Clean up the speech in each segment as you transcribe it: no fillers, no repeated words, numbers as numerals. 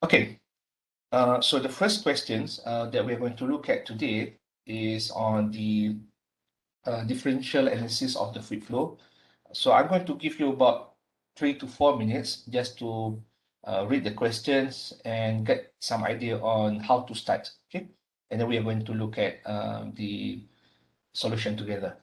Okay, so the first questions that we're going to look at today is on the differential analysis of the fluid flow. So I'm going to give you about 3 to 4 minutes just to read the questions and get some idea on how to start. Okay, and then we are going to look at the solution together.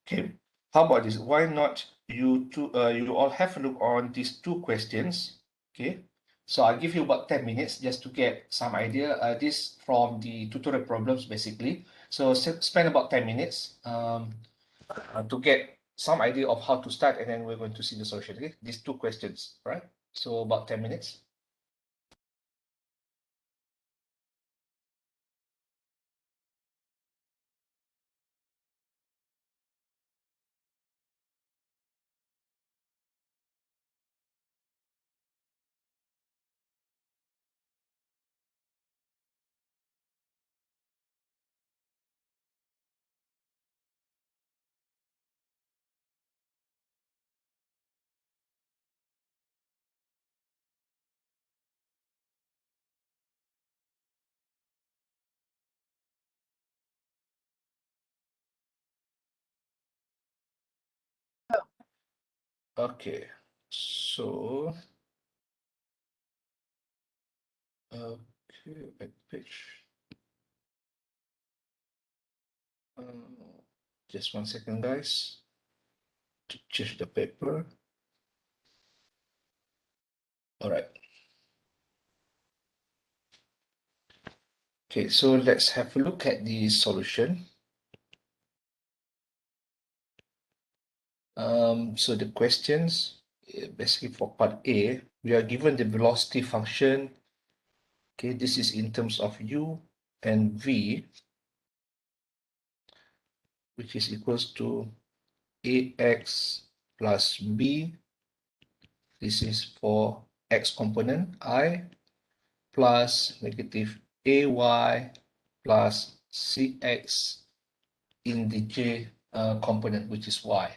Okay, how about this? Why not you all have a look on these two questions? Okay, so I'll give you about 10 minutes just to get some idea. This from the tutorial problems basically. So spend about 10 minutes to get some idea of how to start, and then we're going to see the solution. Okay, these two questions, right? So about 10 minutes. Okay, so okay, back page. Just 1 second, guys, to change the paper. All right. Okay, so let's have a look at the solution. So the questions, basically for part A, we are given the velocity function. Okay, this is in terms of U and V, which is equals to AX plus B. This is for X component I plus negative AY plus CX in the J component, which is Y.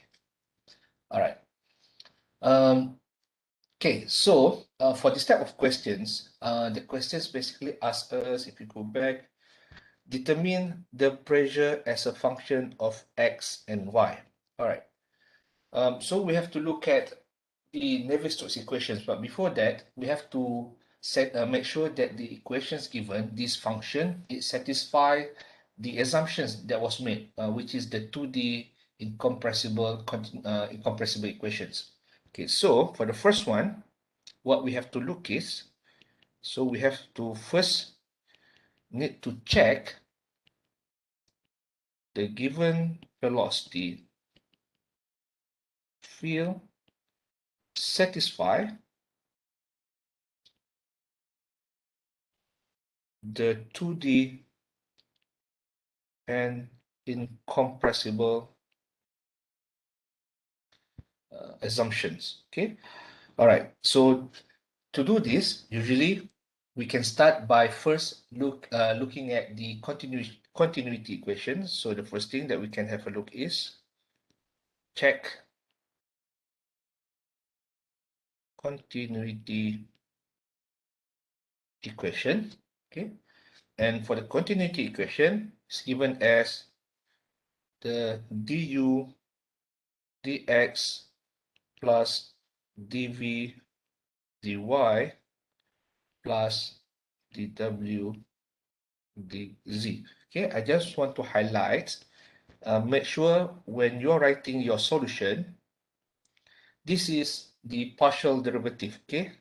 All right. Okay, so for this type of questions, the questions basically ask us, if you go back, determine the pressure as a function of X and Y. All right. So we have to look at the Navier-Stokes equations, but before that, we have to make sure that the equations given, this function, it satisfy the assumptions that was made, which is the 2D incompressible equations. Okay, so for the first one, what we have to look is, so we have to first need to check the given velocity field satisfy the 2D and incompressible assumptions. Okay, all right, so to do this, usually we can start by first looking at the continuity equations. So the first thing that we can have a look is check continuity equation. Okay, and for the continuity equation, it's given as the du dx plus dv dy plus dw dz. Okay, I just want to highlight make sure when you're writing your solution, this is the partial derivative, okay?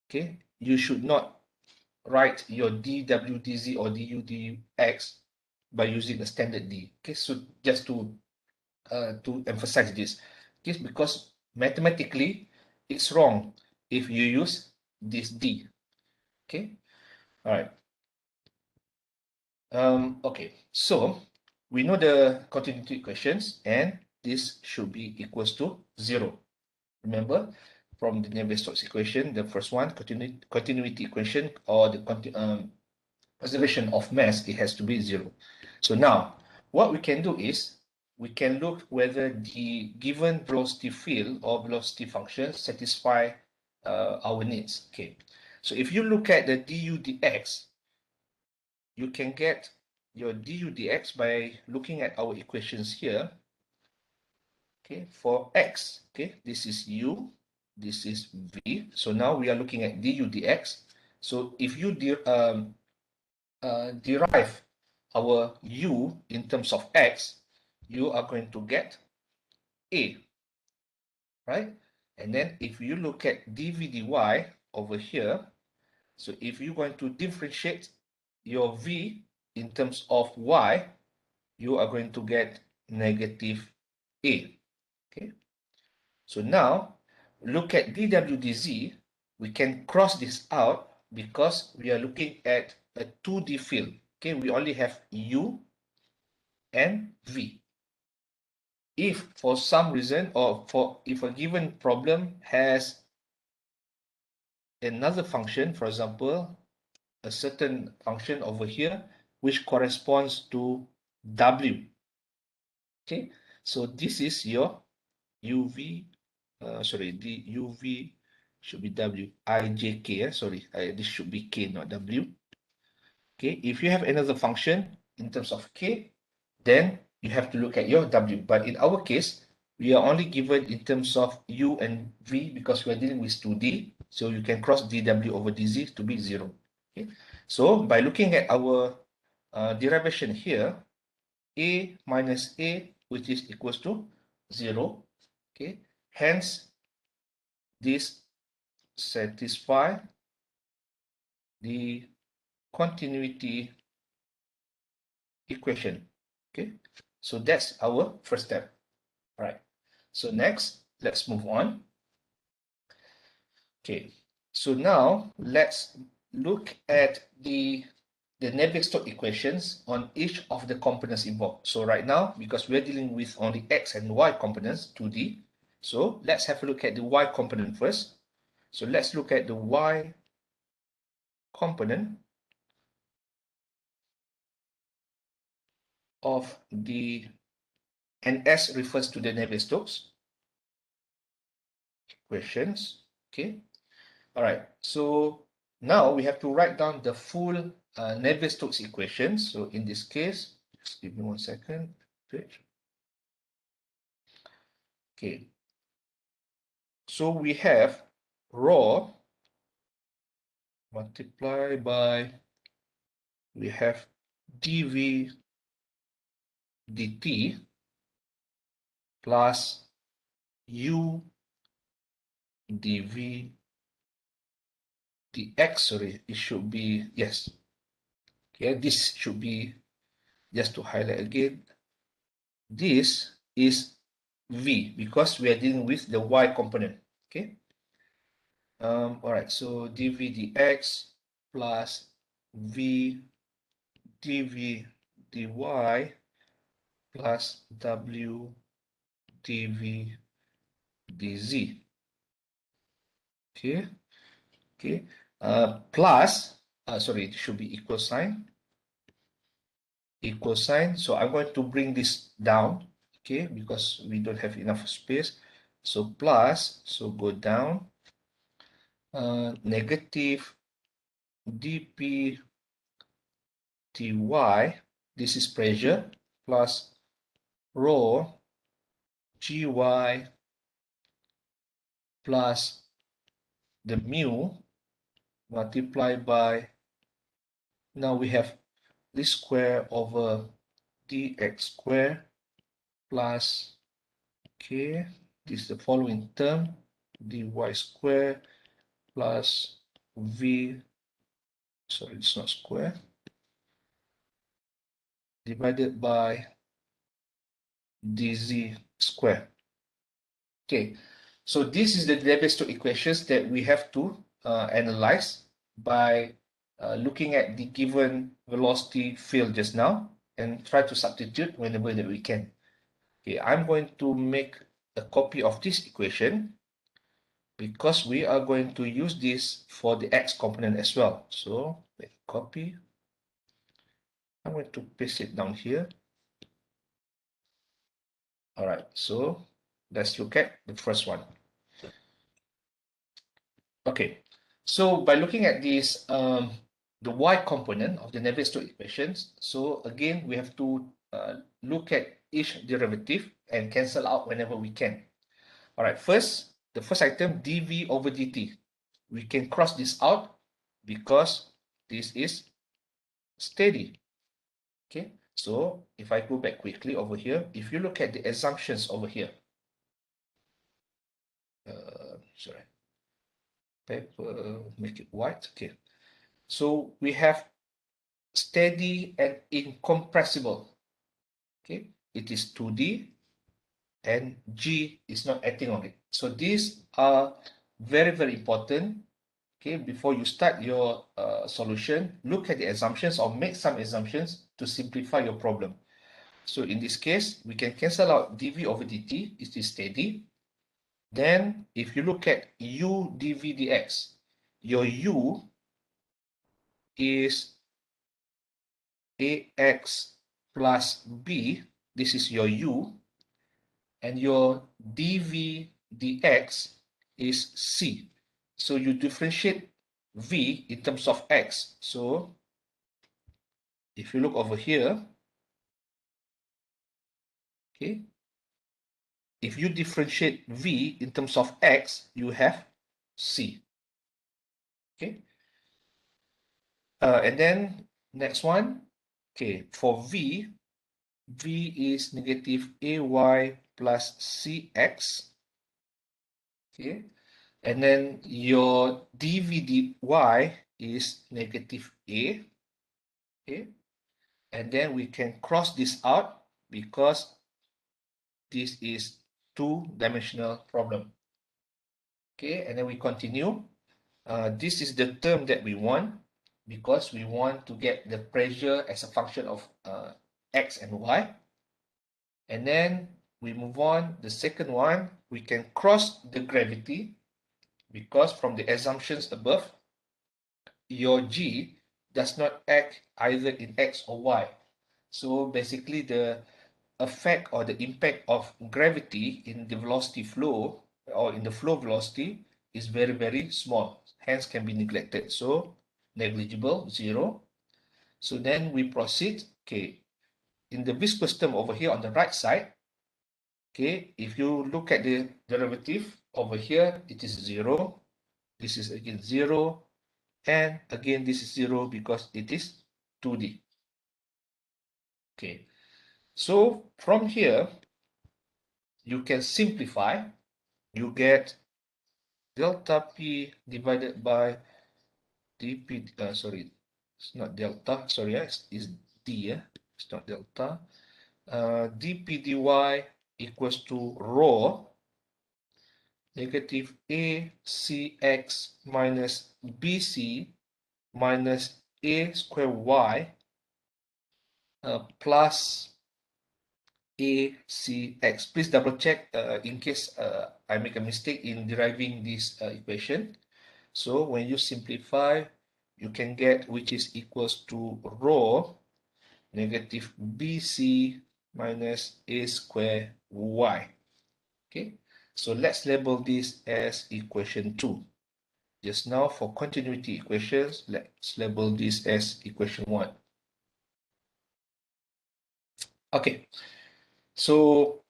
Okay, you should not write your dw dz or du dx by using a standard d. Okay, so just to emphasize this, okay, because mathematically it's wrong if you use this d. Okay, all right. Okay, so we know the continuity equations, and this should be equals to 0. Remember, from the Navier-Stokes equation, the first one, continuity equation, or the conservation of mass, it has to be 0. So now, what we can do is, we can look whether the given velocity field or velocity function satisfy our needs. Okay, so if you look at the du dx, you can get your du dx by looking at our equations here. Okay, for x, okay, this is u, this is v. So now we are looking at du dx. So if you derive our u in terms of x, you are going to get a, right? And then if you look at dv dy over here, so if you're going to differentiate your v in terms of y, you are going to get negative a. Okay, so now look at dw dz. We can cross this out because we are looking at a 2D field. Okay, we only have u and v. If for some reason, or if a given problem has another function, for example, a certain function over here which corresponds to w. Okay, so this is your uv, the uv should be w, ijk, this should be k, not w. Okay, if you have another function in terms of k, then you have to look at your w. But in our case, we are only given in terms of u and v because we are dealing with 2D. So you can cross dw over dz to be 0. Okay, so by looking at our derivation here, a minus a, which is equals to 0. Okay, hence this satisfy the continuity equation. Okay, so that's our first step. All right, so next, let's move on. Okay, so now let's look at the Navier-Stokes equations on each of the components involved. So right now, because we're dealing with only x and y components, 2D, so let's have a look at the y component first. So let's look at the y component of the, and S refers to the Navier-Stokes equations. Okay, all right, so now we have to write down the full Navier-Stokes equations. So in this case, just give me 1 second. Okay, so we have rho multiplied by, we have dv dt plus u dv dx. Sorry, it should be, yes. Okay, this should be, just to highlight again, this is v because we are dealing with the y component. Okay. All right, so dv dx plus v dv dy plus w dv dz. Okay, okay. Plus, sorry, it should be equal sign. Equal sign. So I'm going to bring this down, okay, because we don't have enough space. So plus, so go down. Negative dp dy, this is pressure, plus rho gy plus the mu multiplied by, now we have this square over dx square plus, okay, this is the following term, dy square plus v, sorry, it's not square, divided by dz square. Okay, so this is the Lebesgue equations that we have to analyze by looking at the given velocity field just now and try to substitute whenever that we can. Okay, I'm going to make a copy of this equation because we are going to use this for the x component as well. So make a copy. I'm going to paste it down here. All right, so let's look at the first one. Okay, so by looking at this, the y component of the Navier-Stokes equations, so again, we have to look at each derivative and cancel out whenever we can. All right, first, the first item, dv over dt. We can cross this out because this is steady. Okay, so if I go back quickly over here, if you look at the assumptions over here, sorry, paper, make it white. Okay, so we have steady and incompressible. Okay, it is 2D and G is not acting on it. So these are very, very important. Okay, before you start your solution, look at the assumptions or make some assumptions to simplify your problem. So in this case, we can cancel out dv over dt, it is steady. Then if you look at u dv dx, your u is ax plus b, this is your u, and your dv dx is c. So you differentiate v in terms of x. So if you look over here, okay, if you differentiate v in terms of x, you have c. Okay, and then next one, okay, for v, v is negative ay plus cx. Okay, and then your dv dy is negative a. Okay, and then we can cross this out because this is two-dimensional problem. Okay, and then we continue. This is the term that we want because we want to get the pressure as a function of x and y. And then we move on. The second one, we can cross the gravity because from the assumptions above, your G does not act either in X or Y. So basically the effect or the impact of gravity in the velocity flow or in the flow velocity is very, very small, hence can be neglected. So negligible, 0. So then we proceed, okay, in the viscous term over here on the right side, okay, if you look at the derivative over here, it is 0. This is again 0. And again, this is 0 because it is 2D. Okay, so from here, you can simplify. You get delta P divided by dP, sorry, it's not delta, sorry, it's D, it's not delta. dP dy equals to rho negative ACX minus BC minus A square Y plus ACX. Please double check in case I make a mistake in deriving this equation. So when you simplify, you can get which is equals to rho negative BC minus A square Y. Okay, so let's label this as equation 2. Just now for continuity equations, let's label this as equation 1. Okay, so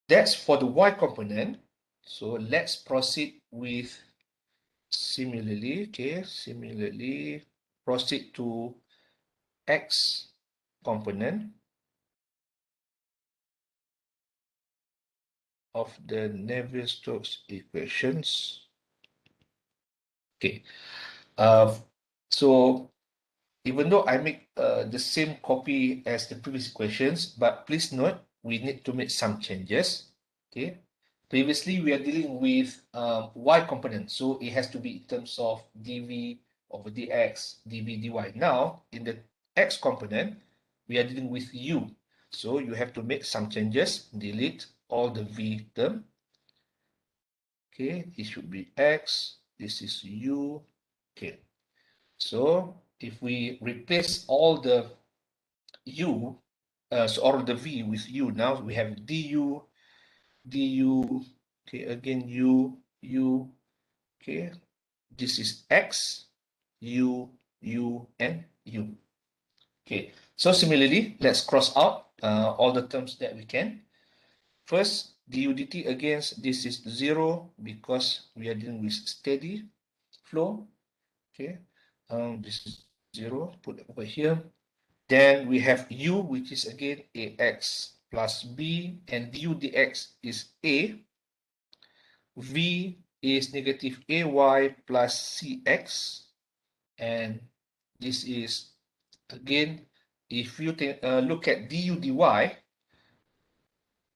that's for the y component. So let's proceed with similarly, okay, similarly proceed to x component. of the Navier-Stokes equations. Okay. So even though I make the same copy as the previous equations, but please note we need to make some changes. Okay. Previously, we are dealing with y component, so it has to be in terms of dv over dx, dv dy. Now, in the x component, we are dealing with u. So you have to make some changes, delete all the v term. Okay, it should be x, this is u. Okay, so if we replace all the u, or the v with u, now we have du, okay, again u, okay, this is x, u, and u. Okay, so similarly, let's cross out all the terms that we can. First, du dt against this is 0 because we are dealing with steady flow. Okay, this is 0, put it over here. Then we have u, which is again ax plus b, and du dx is a. V is negative ay plus cx, and this is again, if you look at du dy,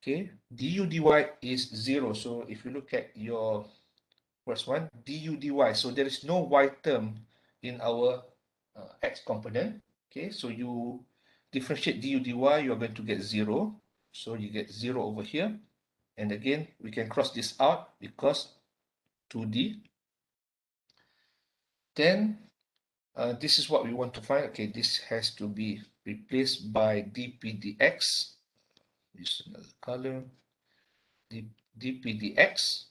okay, du dy is 0. So if you look at your first one, du dy, so there is no y term in our x component. Okay, so you differentiate du dy, you are going to get 0. So you get 0 over here. And again, we can cross this out because 2d. Then this is what we want to find. Okay, this has to be replaced by dp dx. Use another color. dp dx.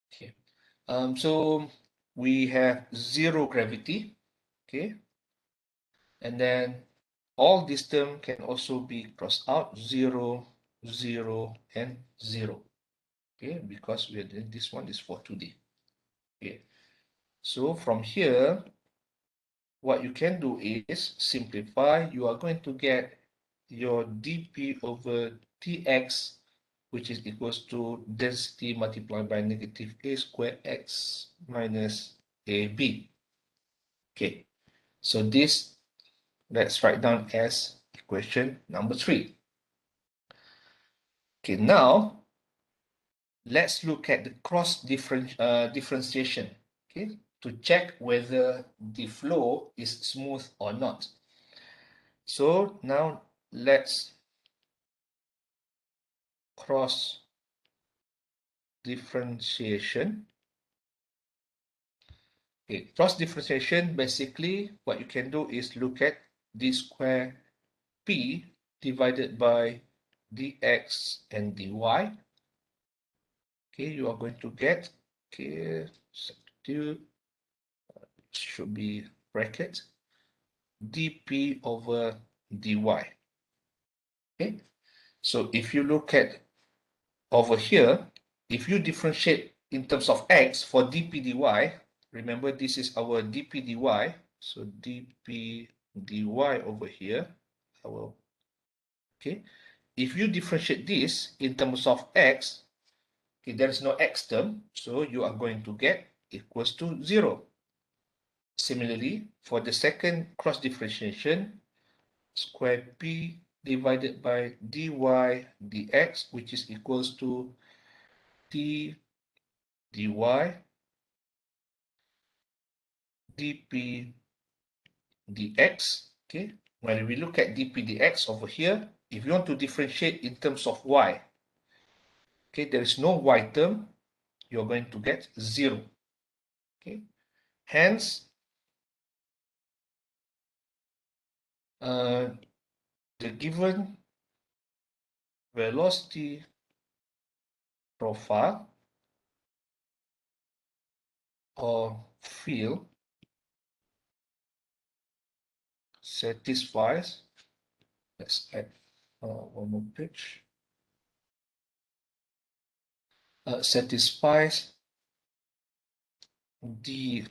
Okay. So we have 0 gravity. Okay. And then all this term can also be crossed out, 0, 0, and 0. Okay, because we are doing this one is for 2D. Okay. So from here, what you can do is simplify. You are going to get your dp over dx, which is equals to density multiplied by negative a squared x minus ab. Okay, so this, let's write down as equation number 3. Okay, now let's look at the differentiation, okay, to check whether the flow is smooth or not. So now let's cross differentiation. Okay, cross differentiation, basically what you can do is look at d square p divided by dx and dy. Okay, you are going to get, okay, substitute, should be bracket, dp over dy. Okay, so if you look at over here, if you differentiate in terms of x for dp dy, remember this is our dp dy, so dp dy over here, okay, if you differentiate this in terms of x, okay, there is no x term, so you are going to get equals to 0. Similarly, for the second cross differentiation, square p divided by dy dx, which is equals to d dy dp dx. Okay, when we look at dp dx over here, if you want to differentiate in terms of y, okay, there is no y term, you're going to get 0. Okay, hence the given velocity profile or field satisfies, let's add one more page, satisfies the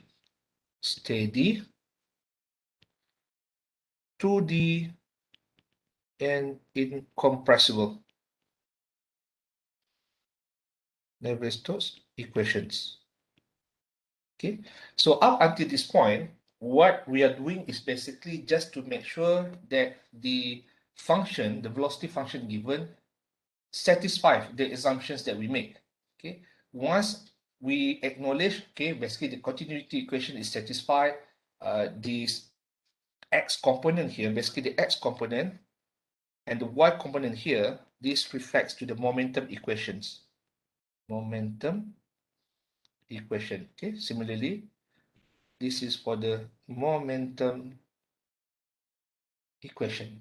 steady 2D and incompressible Navier-Stokes equations. Okay, so up until this point, what we are doing is basically just to make sure that the function, the velocity function given, satisfies the assumptions that we make. Okay, once we acknowledge, okay, basically the continuity equation is satisfied, this x component here, basically the x component and the y component here, this reflects to the momentum equations. Momentum equation. Okay, similarly, this is for the momentum equation.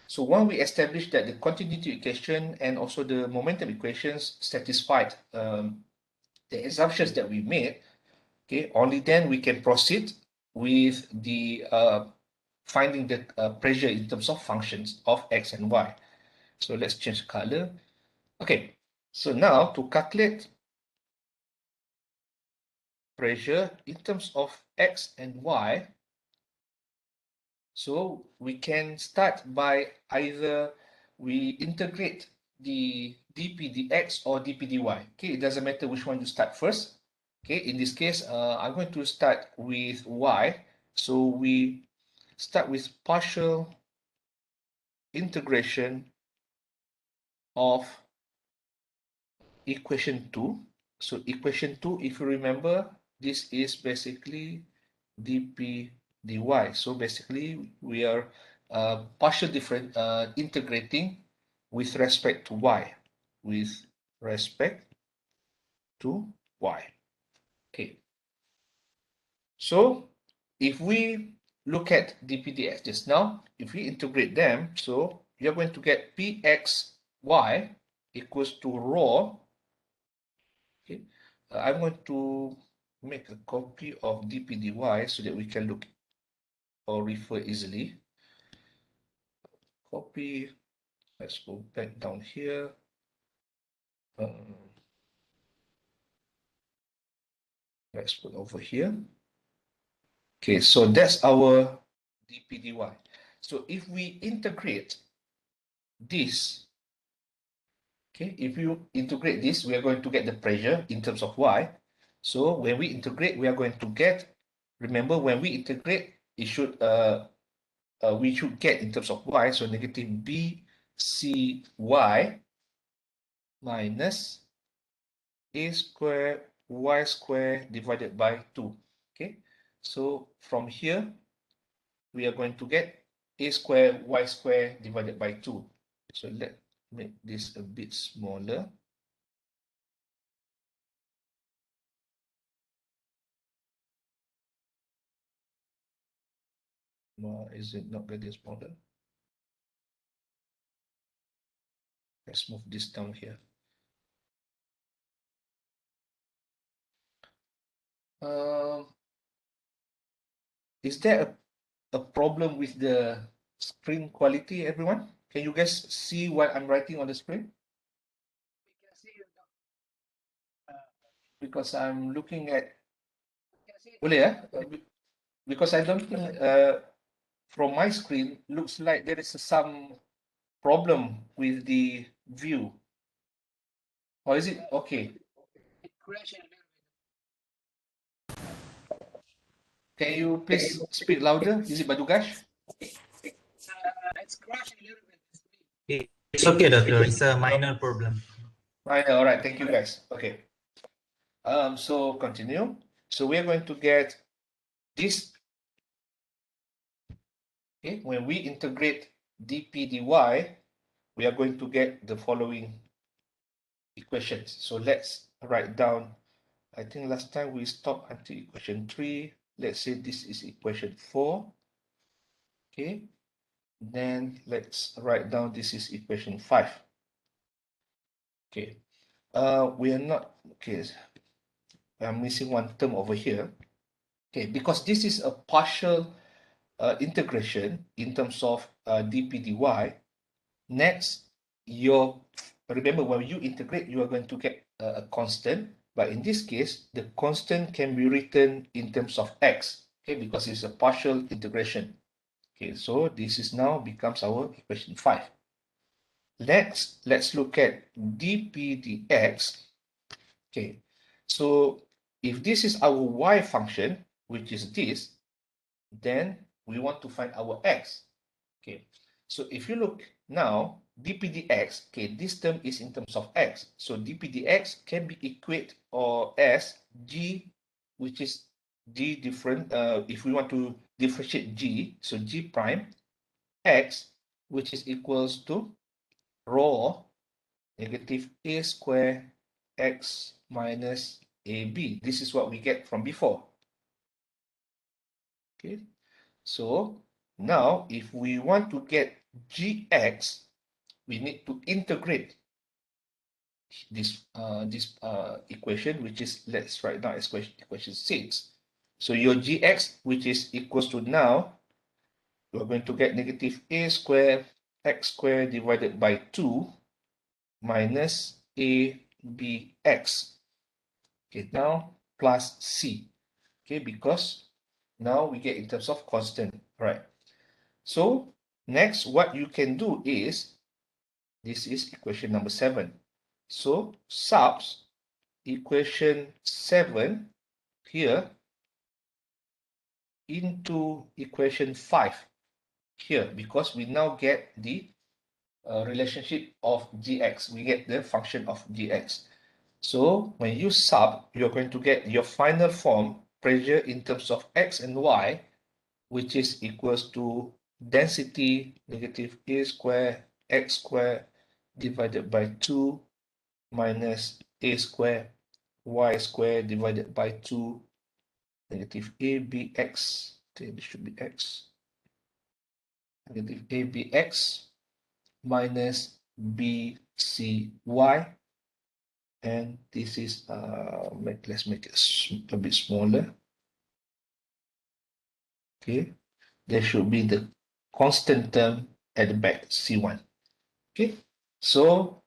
So when we establish that the continuity equation and also the momentum equations satisfied the assumptions that we made, okay, only then we can proceed with the finding the pressure in terms of functions of x and y. So let's change color. Okay, so now to calculate pressure in terms of x and y, so we can start by either we integrate the dp dx or dp dy. Okay, it doesn't matter which one you start first. Okay, in this case, I'm going to start with y. So we start with partial integration of equation 2. So equation 2, if you remember, this is basically dp dy. So basically, we are partial different integrating with respect to y. With respect to y. Okay. So if we look at dp dx just now, if we integrate them, so you're going to get pxy equals to rho. Okay, I'm going to make a copy of dp dy so that we can look or refer easily. Copy. Let's go back down here. Let's put over here. Okay, so that's our dp dy. So if we integrate this, okay, if you integrate this, we are going to get the pressure in terms of y. So when we integrate, we are going to get, remember when we integrate, it should we should get in terms of y, so negative bcy minus a square y square divided by 2. Okay, so from here, we are going to get a square y square divided by 2. So let's make this a bit smaller. Why is it not getting smaller? Let's move this down here. Is there a problem with the screen quality, everyone? Can you guys see what I'm writing on the screen? Because I'm looking at, boleh ya? Because I don't think from my screen looks like there is some problem with the view. Or is it okay? Can you please speak louder? Is it Badugash? It's okay, doctor. It's a minor problem. Right, all right, thank you guys. Okay. So continue. So we are going to get this. Okay, when we integrate dp dy, we are going to get the following equations. So let's write down. I think last time we stopped until equation 3. Let's say this is equation 4. Okay. Then let's write down this is equation 5. Okay. We are not, okay. I'm missing one term over here. Okay, because this is a partial integration in terms of dp dy. Next, remember when you integrate, you are going to get a constant. But in this case, the constant can be written in terms of x, okay, because it's a partial integration. Okay, so this is now becomes our equation 5. Next, let's look at dp dx. Okay, so if this is our y function, which is this, then we want to find our x. Okay, so if you look now, dpdx, okay, this term is in terms of x. So dpdx can be equated or as g, which is g different, if we want to differentiate g, so g prime x, which is equals to rho negative a square x minus ab. This is what we get from before. Okay, so now if we want to get gx, we need to integrate this equation, which is, let's write down as equation 6. So your gx, which is equals to, now you're going to get negative a square x square divided by 2 minus abx. Okay, now plus c. Okay, because now we get in terms of constant. All right. So next, what you can do is, this is equation number 7. So subs equation 7 here into equation 5 here, because we now get the relationship of gx. We get the function of gx. So when you sub, you're going to get your final form, pressure in terms of x and y, which is equals to density negative a square x square divided by 2 minus a square y square divided by 2 negative abx. Okay, this should be x. Negative abx minus bcy, and this is let's make it a bit smaller. Okay, there should be the constant term at the back, c1. Okay, so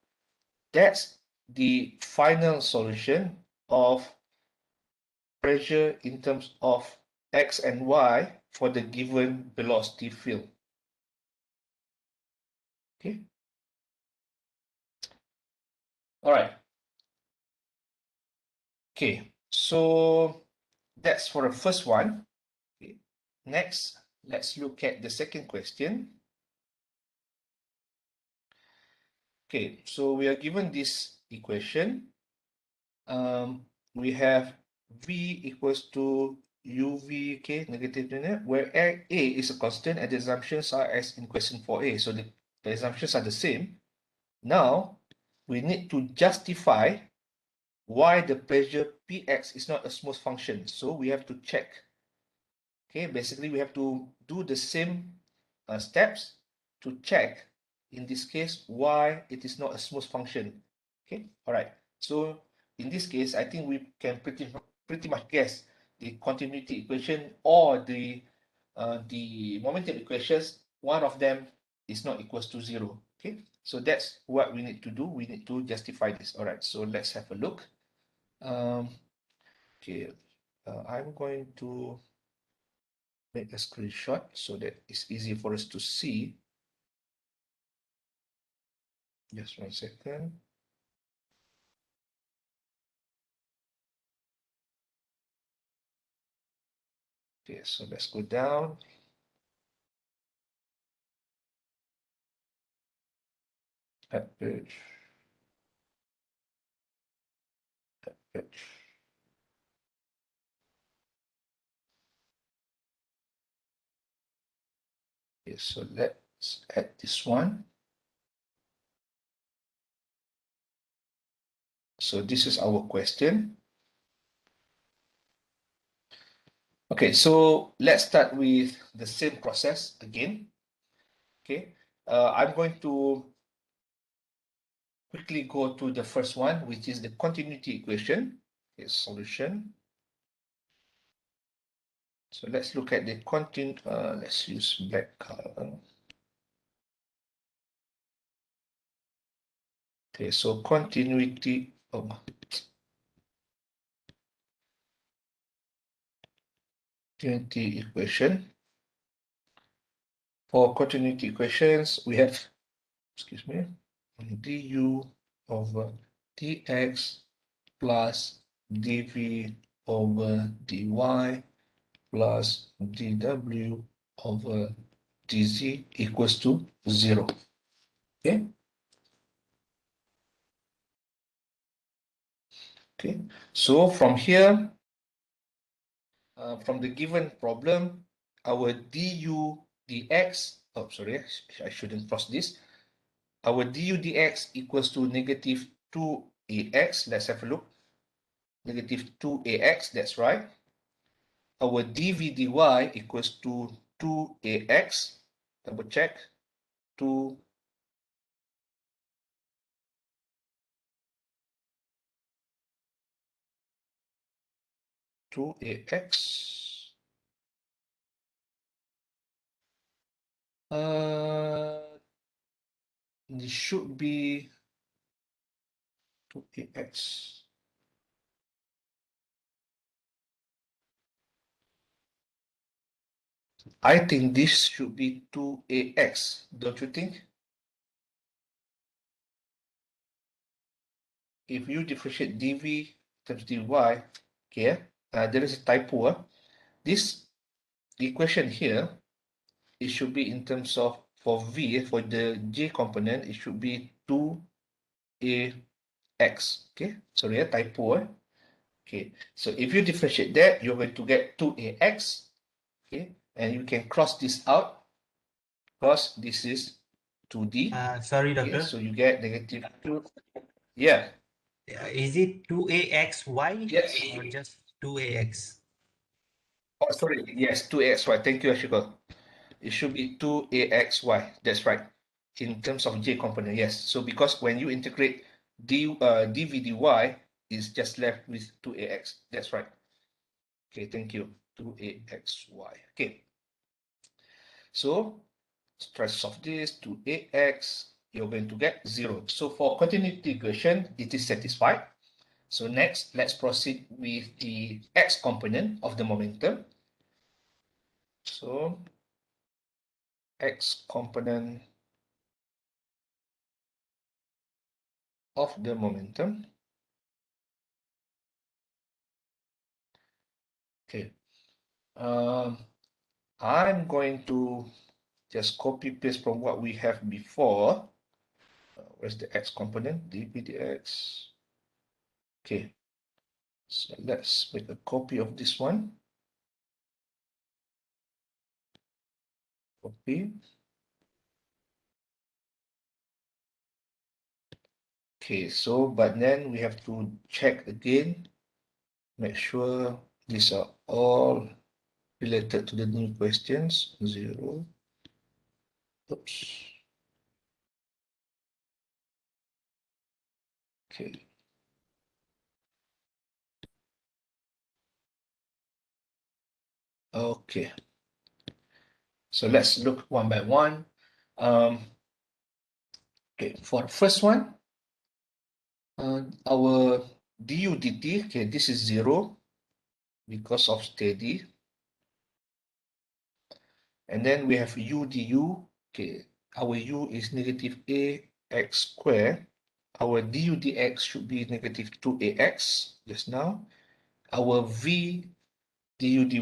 that's the final solution of pressure in terms of x and y for the given velocity field. Okay, all right. Okay, so that's for the first one. Okay. Next, let's look at the second question. Okay, so we are given this equation. We have V equals to UV, okay, negative linear, where A is a constant and the assumptions are as in question 4a. So the assumptions are the same. Now, we need to justify why the pressure Px is not a smooth function. So we have to check. Okay, basically we have to do the same steps to check, in this case, why it is not a smooth function. Okay, all right. So in this case, I think we can pretty much guess the continuity equation or the momentum equations. One of them is not equals to 0. Okay, so that's what we need to do. We need to justify this. All right, so let's have a look. Okay, I'm going to make a screenshot so that it's easy for us to see. Just 1 second. Okay, so let's go down. At page. At page. Okay, so let's add this one. So this is our question. Okay, so let's start with the same process again. Okay, I'm going to quickly go to the first one, which is the continuity equation. Okay, solution. So let's look at the let's use black color. Okay, so continuity. Oh, continuity equation. For continuity equations, we have, excuse me, du over dx plus dv over dy plus dw over dz equals to 0. Okay. Okay. So from here, from the given problem, our du dx, oh sorry, I shouldn't cross this. Our du dx equals to negative 2ax. Let's have a look. Negative 2ax, that's right. Our dv dy equals to 2ax. Double check. 2 2ax. This should be 2ax. I think this should be 2ax, don't you think? If you differentiate dv times dy, okay, there is a typo. This equation here, it should be in terms of, for v, for the j component, it should be 2ax. Okay, sorry, a typo. Okay, so if you differentiate that, you're going to get 2ax. Okay, and you can cross this out because this is 2d. Sorry, Okay, doctor. so you get negative 2. Yeah. Is it 2axy Yes. or just 2ax? Oh, sorry. Yes, 2axy. Thank you, Ashiko. It should be 2axy. That's right. In terms of j component, yes. So because when you integrate dv dy, is just left with 2ax. That's right. Okay, thank you. 2axy. Okay. So try to solve this. 2ax, you're going to get 0. So for continuity equation, it is satisfied. So next, let's proceed with the x component of the momentum. So x component of the momentum. Okay. I'm going to just copy paste from what we have before. Where's the x component? dv dx. Okay. So let's make a copy of this one. Copy. Okay, so but then we have to check again, make sure these are all related to the new questions. 0. Oops. Okay. Okay. So let's look one by one. Okay, for the first one, our du dt, okay, this is 0 because of steady. And then we have u du, okay, our u is negative ax squared. Our du dx should be negative 2ax just now. Our v du dy,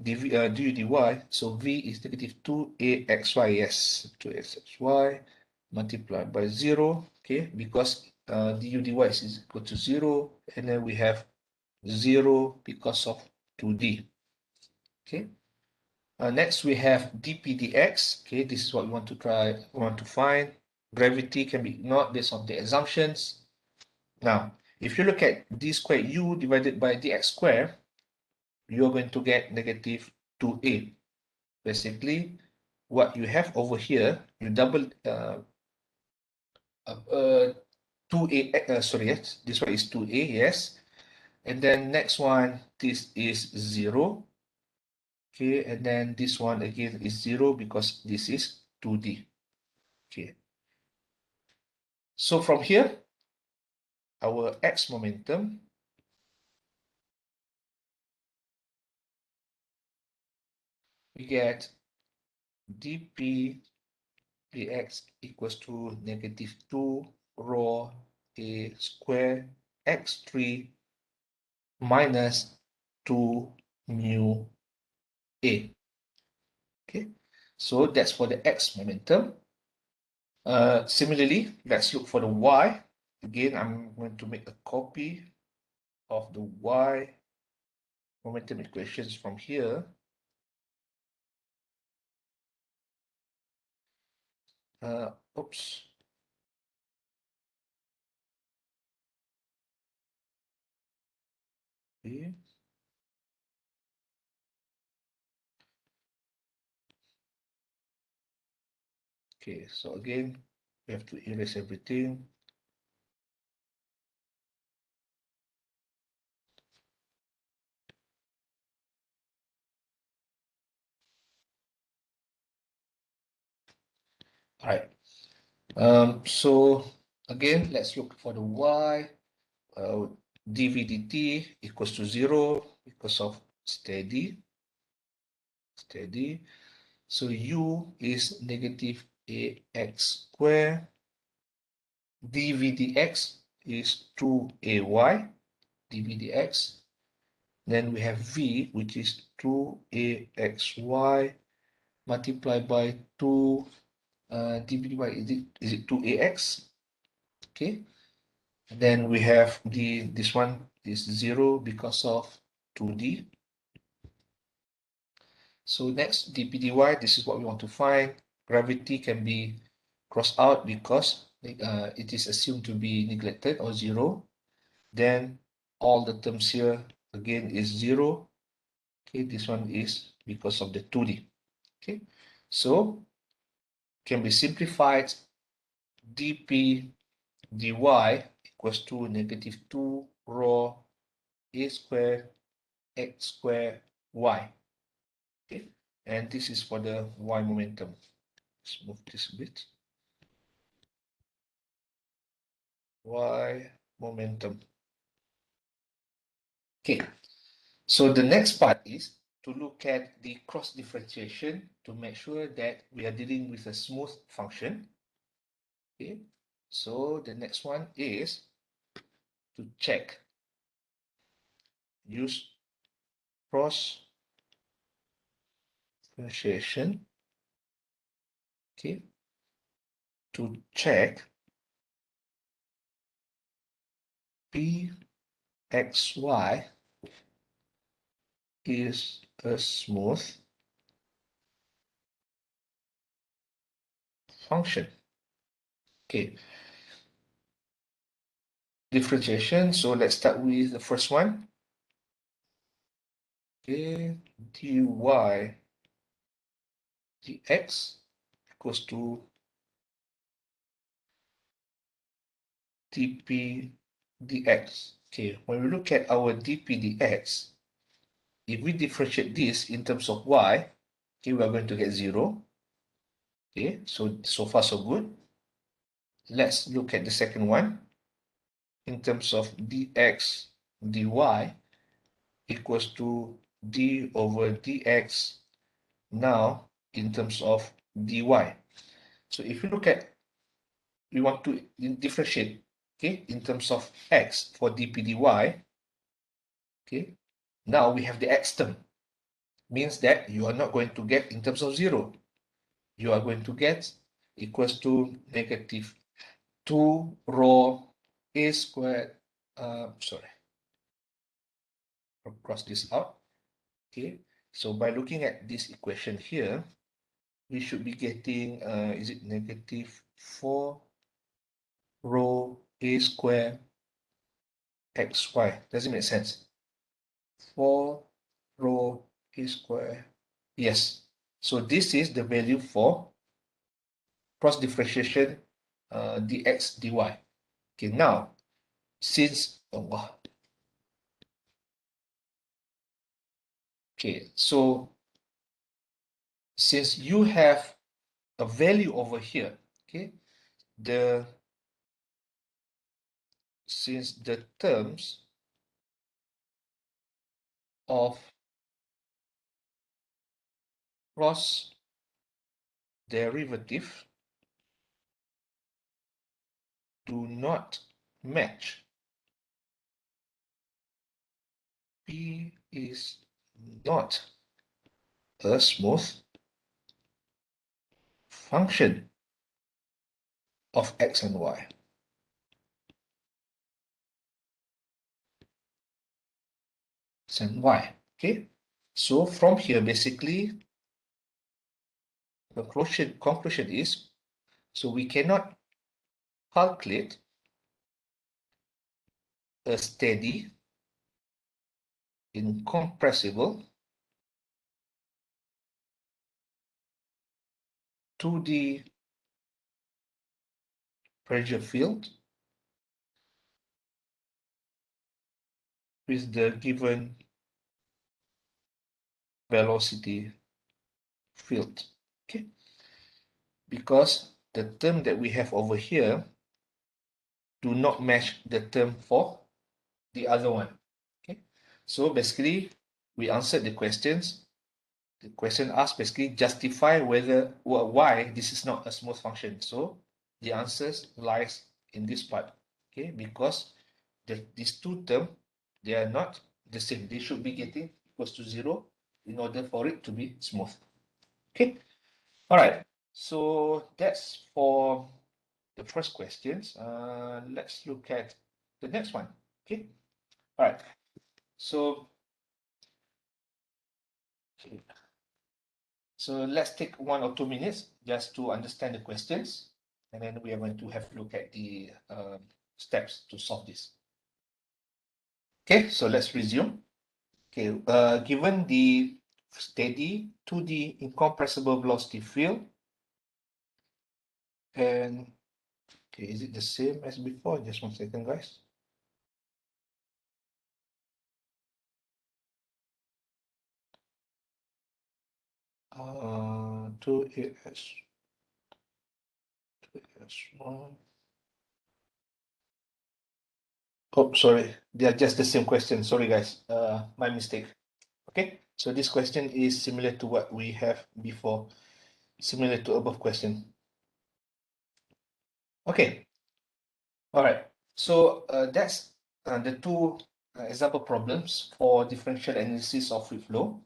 du dy, so v is negative 2axy, yes, 2axy multiplied by 0, okay, because du dy is equal to 0, and then we have 0 because of 2d, okay. Next we have dp dx, okay, this is what we want to find. Gravity can be ignored based on the assumptions. Now, if you look at d squared u divided by dx squared, you're going to get negative 2a. Basically, what you have over here, you double 2a, sorry, yes, this one is 2a, yes. And then next one, this is 0. Okay, and then this one again is 0 because this is 2d. Okay. So from here, our x momentum, we get dp dx equals to negative 2 rho a square x3 minus 2 mu A. Okay, so that's for the X momentum. Similarly, let's look for the Y. Again, I'm going to make a copy of the Y momentum equations from here. Oops. Okay. Okay, so again, we have to erase everything. All right. So again, let's look for the Y. dv dt equals to 0 because of steady. So u is negative ax squared. dv dx is 2ay dv dx. Then we have v, which is 2axy multiplied by 2 dv dy. Is it 2ax? Okay. And then we have this one is 0 because of 2d. So next, dp dy, this is what we want to find. Gravity can be crossed out because it is assumed to be neglected or 0. Then all the terms here again is 0. Okay, this one is because of the 2d. Okay, so can be simplified. dp dy equals to negative 2 rho a squared x squared y. Okay, and this is for the y momentum. Let's move this a bit. Y momentum. Okay, so the next part is to look at the cross differentiation to make sure that we are dealing with a smooth function. Okay, so the next one is to check, use cross differentiation, okay, to check Pxy is a smooth function. Okay, differentiation. So let's start with the first one. Okay, dy dx equals to dp dx. Okay, when we look at our dp dx, if we differentiate this in terms of y, okay, we are going to get 0. Okay, so far so good. Let's look at the second one. In terms of dx dy equals to d over dx now in terms of dy. So if you look at, we want to differentiate, okay, in terms of x for dp dy, okay, now we have the x term, means that you are not going to get in terms of 0. You are going to get equals to negative 2 rho a squared, sorry, cross this out. Okay, so by looking at this equation here, we should be getting, is it negative 4 rho a squared xy? Does it make sense? 4 rho a squared. Yes. So this is the value for cross differentiation dx dy. Okay, now since okay, so since you have a value over here, okay, since the terms of cross derivative do not match, P is not a smooth function of X and Y. X and Y. Okay. So from here, basically, the conclusion is, so we cannot calculate a steady, incompressible 2D pressure field with the given velocity field. Okay. Because the term that we have over here do not match the term for the other one. Okay. So basically, we answered the questions. The question asked basically justify whether or why this is not a smooth function. So the answers lies in this part. Okay, because these two terms, they are not the same. They should be getting equals to 0 in order for it to be smooth. Okay. All right. So that's for the first questions. Let's look at the next one. Okay. All right. So, so let's take 1 or 2 minutes just to understand the questions, and then we are going to have a look at the steps to solve this. Okay, so let's resume. Okay, given the steady 2D incompressible velocity field, and okay, is it the same as before? Just 1 second, guys. 2AS, 2AS1. Oh, sorry, they are just the same question. Sorry, guys, my mistake. Okay, so this question is similar to what we have before, similar to above question. Okay, all right. So that's the two example problems for differential analysis of fluid flow.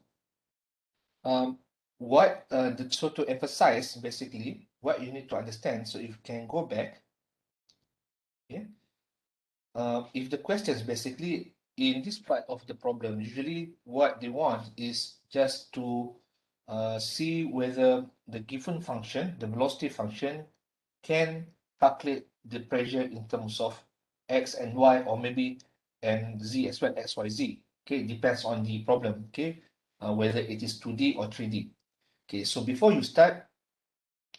So to emphasize, basically, what you need to understand, so if you can go back, okay, if the questions basically in this part of the problem, usually what they want is just to see whether the given function, the velocity function, can calculate the pressure in terms of x and y, or maybe and z as well, x, y, z. Okay, it depends on the problem. Okay, whether it is 2D or 3D. Okay, so before you start,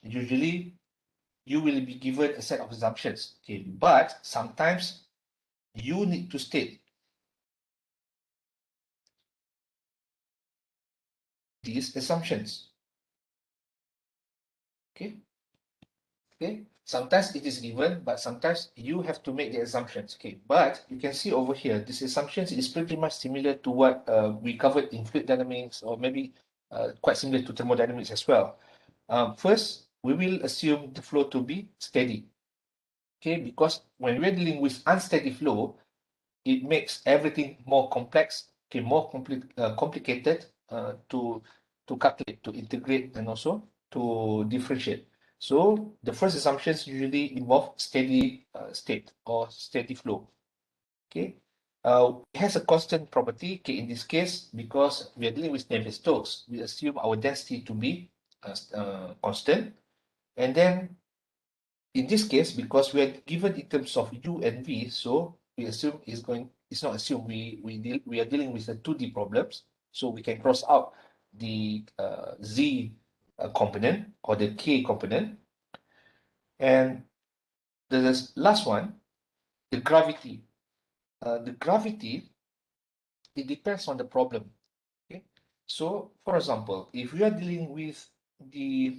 usually you will be given a set of assumptions. Okay, but sometimes you need to state these assumptions. Okay. Okay. Sometimes it is given, but sometimes you have to make the assumptions. Okay. But you can see over here, this assumptions is pretty much similar to what we covered in fluid dynamics, or maybe quite similar to thermodynamics as well. First, we will assume the flow to be steady. Okay, because when we're dealing with unsteady flow, it makes everything more complex, okay, more complicated to calculate, to integrate, and also to differentiate. So the first assumptions usually involve steady state or steady flow. Okay, it has a constant property. Okay, in this case, because we are dealing with Navier-Stokes, we assume our density to be constant, and then in this case, because we are given in terms of u and v, so we assume it's not assume, we are dealing with the 2D problems, so we can cross out the z component or the k component. And the last one, the gravity. The gravity, it depends on the problem. Okay, so for example, if we are dealing with the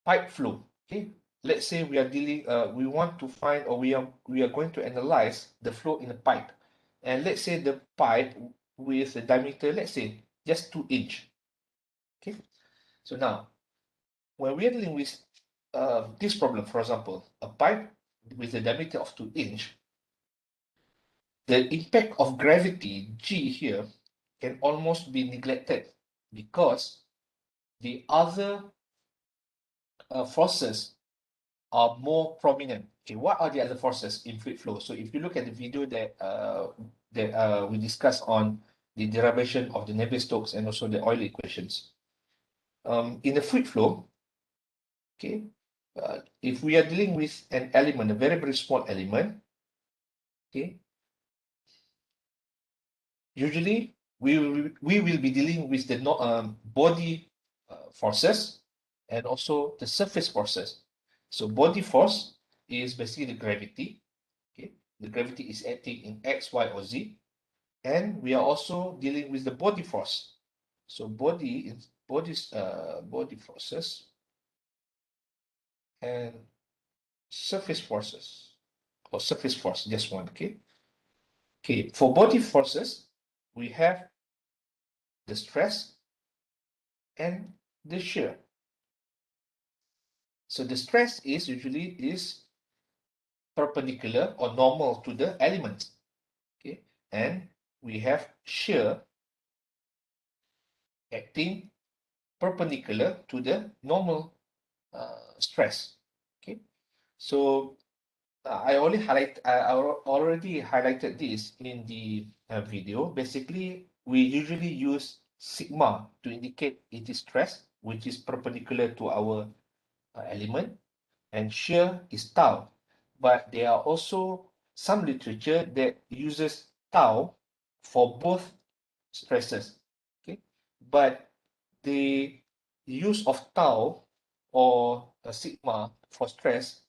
pipe flow, okay, let's say we are dealing we want to find, or we are going to analyze the flow in a pipe, and let's say the pipe with a diameter, let's say just 2 inch. Okay, so now when we are dealing with this problem, for example, a pipe with a diameter of 2 inch, the impact of gravity, G here, can almost be neglected because the other forces are more prominent. Okay, what are the other forces in fluid flow? So if you look at the video that we discussed on the derivation of the Navier-Stokes and also the Euler equations, in the fluid flow, okay, if we are dealing with an element, a very, very small element, okay, usually we will be dealing with the body forces and also the surface forces. So body force is basically the gravity. Okay, the gravity is acting in X, Y, or Z, and we are also dealing with the body force. So body forces and surface forces, or surface force, just one. Okay. Okay. For body forces, we have the stress and the shear. So the stress is usually perpendicular or normal to the element. Okay, and we have shear acting perpendicular to the normal stress. Okay, so I already highlighted this in the video. Basically, we usually use sigma to indicate it is stress, which is perpendicular to our element, and shear is tau. But there are also some literature that uses tau for both stresses. Okay, but the use of tau or sigma for stress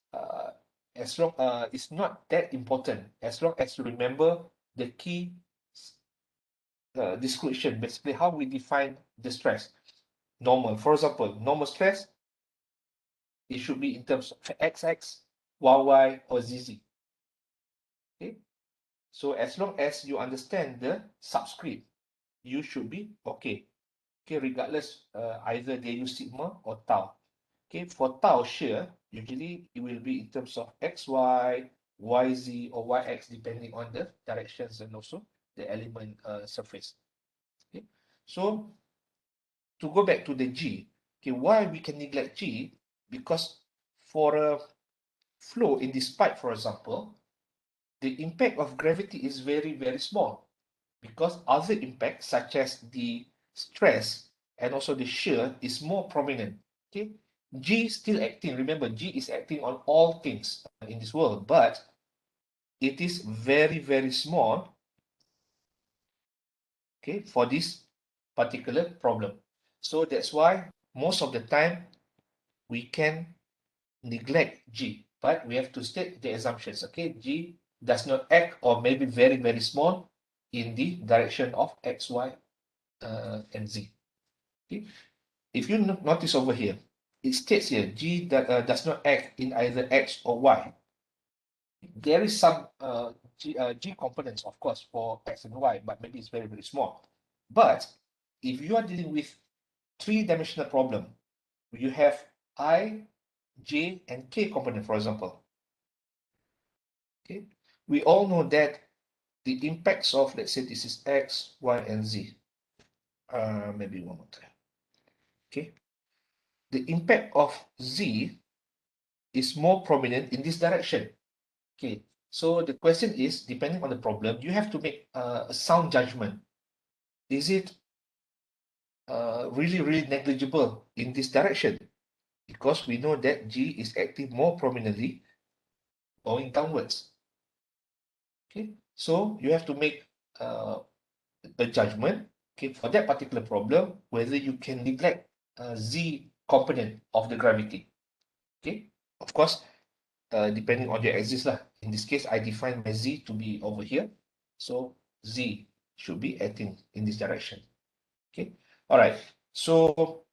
as long is not that important as long as you remember the key description, basically how we define the stress. Normal, for example, normal stress, it should be in terms of XX, YY, or ZZ. Okay, so as long as you understand the subscript, you should be okay. Okay, regardless either they use sigma or tau. Okay, for tau shear, usually it will be in terms of XY, YZ, or YX, depending on the directions and also the element surface. Okay, so to go back to the G, okay, why we can neglect G? Because for a flow in this pipe, for example, the impact of gravity is very, very small because other impacts such as the stress and also the shear is more prominent. Okay, G is still acting. Remember, G is acting on all things in this world, but it is very, very small. Okay, for this particular problem. So that's why most of the time we can neglect G, but we have to state the assumptions. Okay, G does not act or maybe very, very small in the direction of X, Y, and Z. Okay, if you notice over here, it states here G that does not act in either X or Y. There is some G components, of course, for X and Y, but maybe it's very, very small. But if you are dealing with three-dimensional problem, you have I, J, and K component, for example. Okay, we all know that the impacts of, let's say this is X, Y, and Z. Maybe one more time. Okay, the impact of Z is more prominent in this direction. Okay, so the question is, depending on the problem, you have to make a sound judgment. Is it really, really negligible in this direction? Because we know that G is acting more prominently going downwards. Okay, so you have to make a judgment, okay, for that particular problem, whether you can neglect Z component of the gravity. Okay, of course, depending on your axis lah. In this case, I define my Z to be over here. So Z should be acting in this direction. Okay, all right. So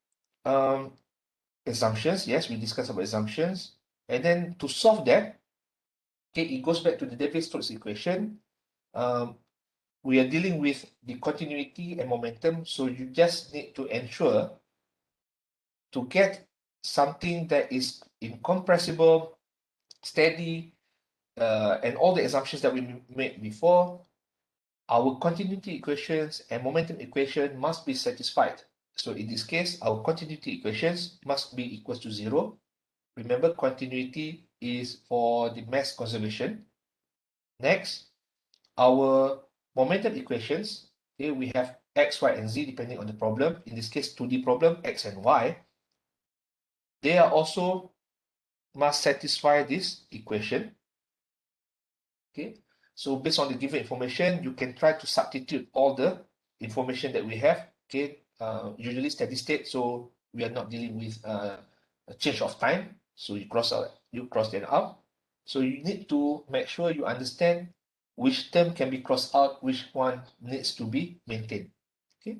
assumptions, yes, we discussed about assumptions. And then to solve that, okay, it goes back to the Navier-Stokes equation. We are dealing with the continuity and momentum, so you just need to ensure to get something that is incompressible, steady, and all the assumptions that we made before, our continuity equations and momentum equation must be satisfied. So in this case, our continuity equations must be equal to 0. Remember, continuity is for the mass conservation. Next, our momentum equations, okay, we have x, y, and z depending on the problem. In this case, 2D problem, x and y. They are also must satisfy this equation. Okay, so based on the given information, you can try to substitute all the information that we have. Okay, usually steady state, so we are not dealing with a change of time. So you cross that out. So you need to make sure you understand which term can be crossed out, which one needs to be maintained. Okay,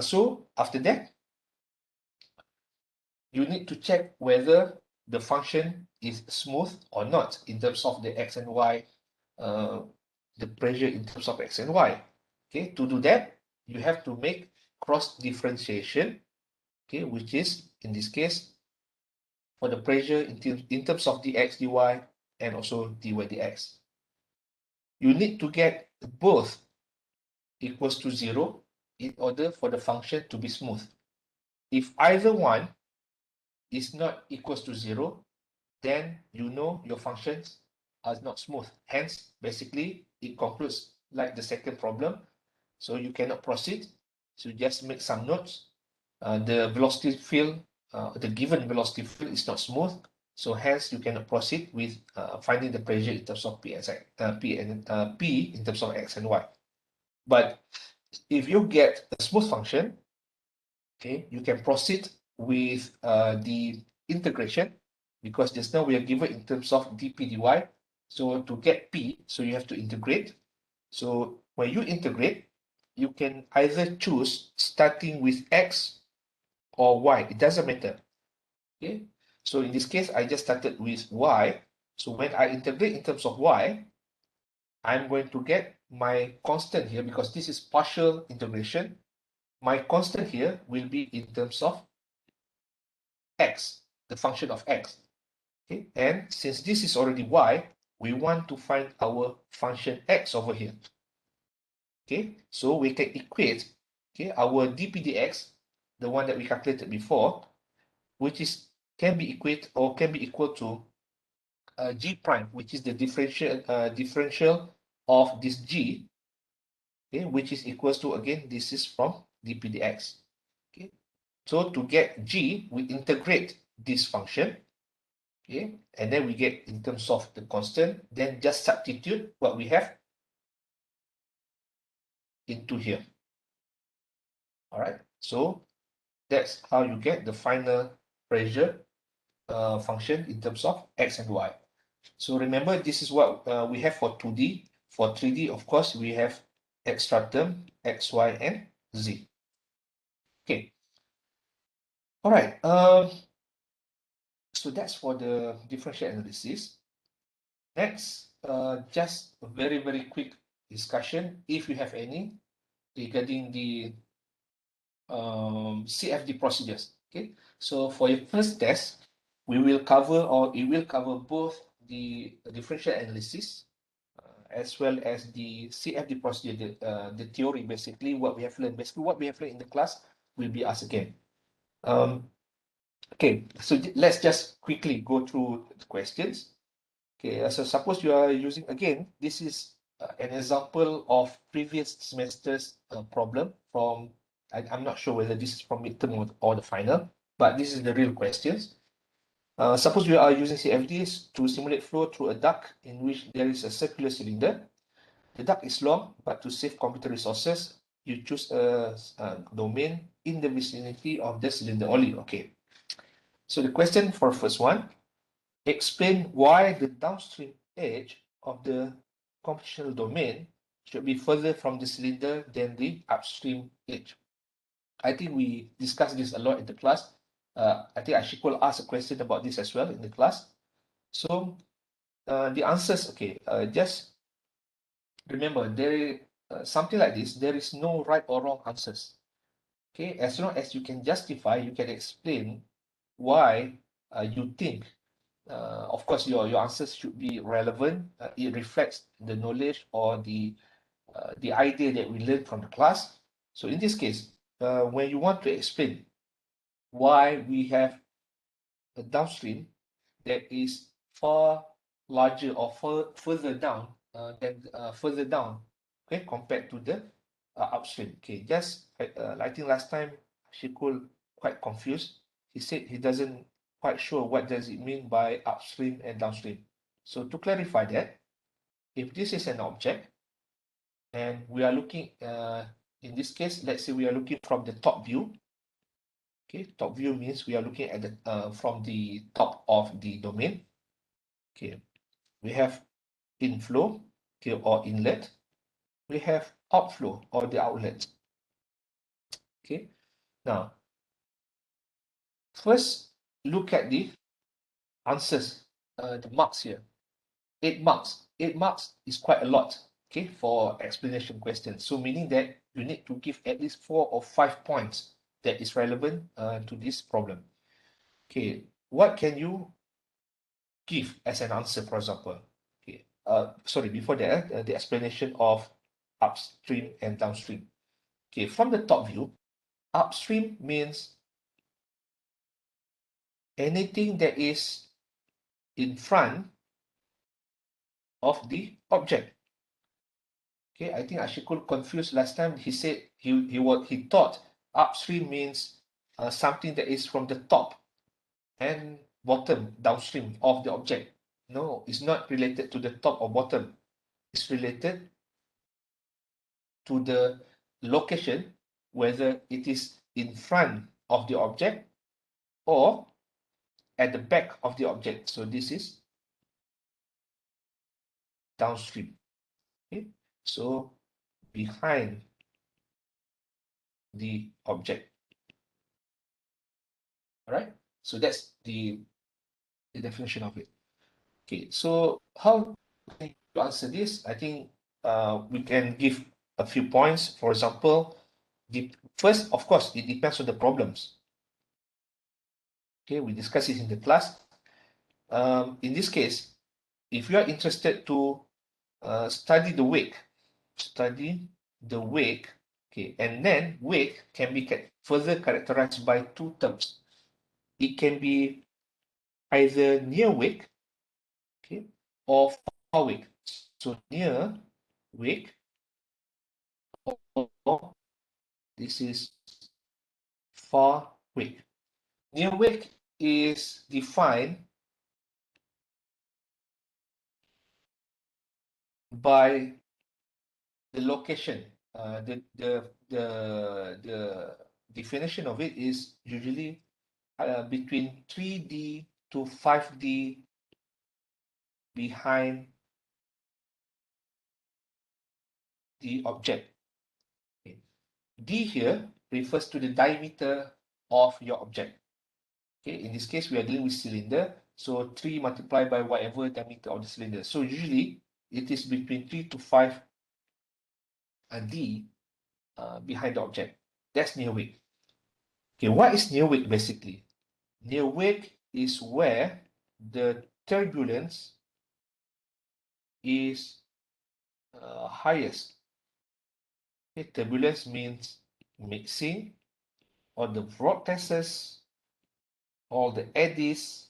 so after that, you need to check whether the function is smooth or not in terms of the x and y, the pressure in terms of x and y. Okay, to do that, you have to make cross differentiation, okay, which is in this case for the pressure in terms of dx dy and also dy dx. You need to get both equals to 0 in order for the function to be smooth. If either one is not equals to 0, then you know your functions are not smooth. Hence, basically, it concludes like the second problem. So you cannot proceed. So just make some notes. The velocity field, the given velocity field is not smooth. So hence, you cannot proceed with finding the pressure in terms of P in terms of X and Y. But if you get a smooth function, okay, you can proceed with the integration, because just now we are given in terms of dp dy. So to get p, so you have to integrate. So when you integrate, you can either choose starting with x or y. It doesn't matter. Okay. So in this case, I just started with y. So when I integrate in terms of y, I'm going to get my constant here, because this is partial integration. My constant here will be in terms of x, the function of x. Okay, and since this is already y, we want to find our function x over here. Okay, so we can equate, okay, our dp dx, the one that we calculated before, which is can be equal to g prime, which is the differential of this g, okay, which is equals to, again, this is from dp dx. Okay, so to get g, we integrate this function. Okay, and then we get in terms of the constant, then just substitute what we have into here. All right, so that's how you get the final pressure function in terms of x and y. So remember, this is what we have for 2D. For 3D, of course, we have extra term x, y, and z. Okay. All right. So that's for the differential analysis. Next, just a very, very quick discussion, if you have any, regarding the CFD procedures. Okay, so for your first test, we will cover, or it will cover, both the differential analysis as well as the CFD procedure, the theory, basically what we have learned. Basically, what we have learned in the class will be asked again. Okay, so let's just quickly go through the questions. Okay, so suppose you are using, again, this is an example of previous semester's problem from, I'm not sure whether this is from midterm or the final, but this is the real questions. Suppose we are using CFDs to simulate flow through a duct in which there is a circular cylinder. The duct is long, but to save computer resources, you choose a domain in the vicinity of the cylinder only. Okay. So the question for first one, explain why the downstream edge of the computational domain should be further from the cylinder than the upstream edge. I think we discussed this a lot in the class. I think Ashik asked a question about this as well in the class. So the answers, okay, just remember, there something like this, there is no right or wrong answers. Okay, as long as you can justify, you can explain why you think. Of course, your answers should be relevant. It reflects the knowledge or the the idea that we learned from the class. So in this case, when you want to explain why we have a downstream that is far larger or further down further down, okay, compared to the upstream. Okay, just I think last time Shikul quite confused. He said he doesn't quite sure what does it mean by upstream and downstream. So to clarify that, if this is an object and we are looking in this case, let's say we are looking from the top view. Okay, top view means we are looking at the from the top of the domain. Okay, we have inflow, okay, or inlet. We have outflow or the outlet. Okay, now first look at the answers, the marks here. 8 marks. 8 marks is quite a lot, okay, for explanation questions. So meaning that you need to give at least 4 or 5 points that is relevant to this problem. Okay, what can you give as an answer, for example? Okay, sorry, before that, the explanation of upstream and downstream. Okay, from the top view, upstream means anything that is in front of the object. Okay, I think Ashikul confused last time. He said he thought upstream means something that is from the top and bottom downstream of the object. No, it's not related to the top or bottom. It's related to the location, whether it is in front of the object or at the back of the object. So this is downstream. Okay, so behind the object. All right, so that's the definition of it. Okay, so how to answer this? I think we can give a few points. For example, the first, of course, it depends on the problems. Okay, we discussed it in the class. In this case, if you are interested to study the wake, okay, and then wake can be further characterized by 2 terms. It can be either near wake, okay, or far wake. So near wake, or this is far wake. Near wake is defined by the location. The definition of it is usually between 3D to 5D behind the object. Okay. D here refers to the diameter of your object. Okay, in this case, we are dealing with cylinder. So 3 multiplied by whatever diameter of the cylinder. So usually it is between 3 to 5 D behind the object. That's near wake. Okay, what is near wake basically? Near wake is where the turbulence is highest. Okay, turbulence means mixing or the vortices or the eddies,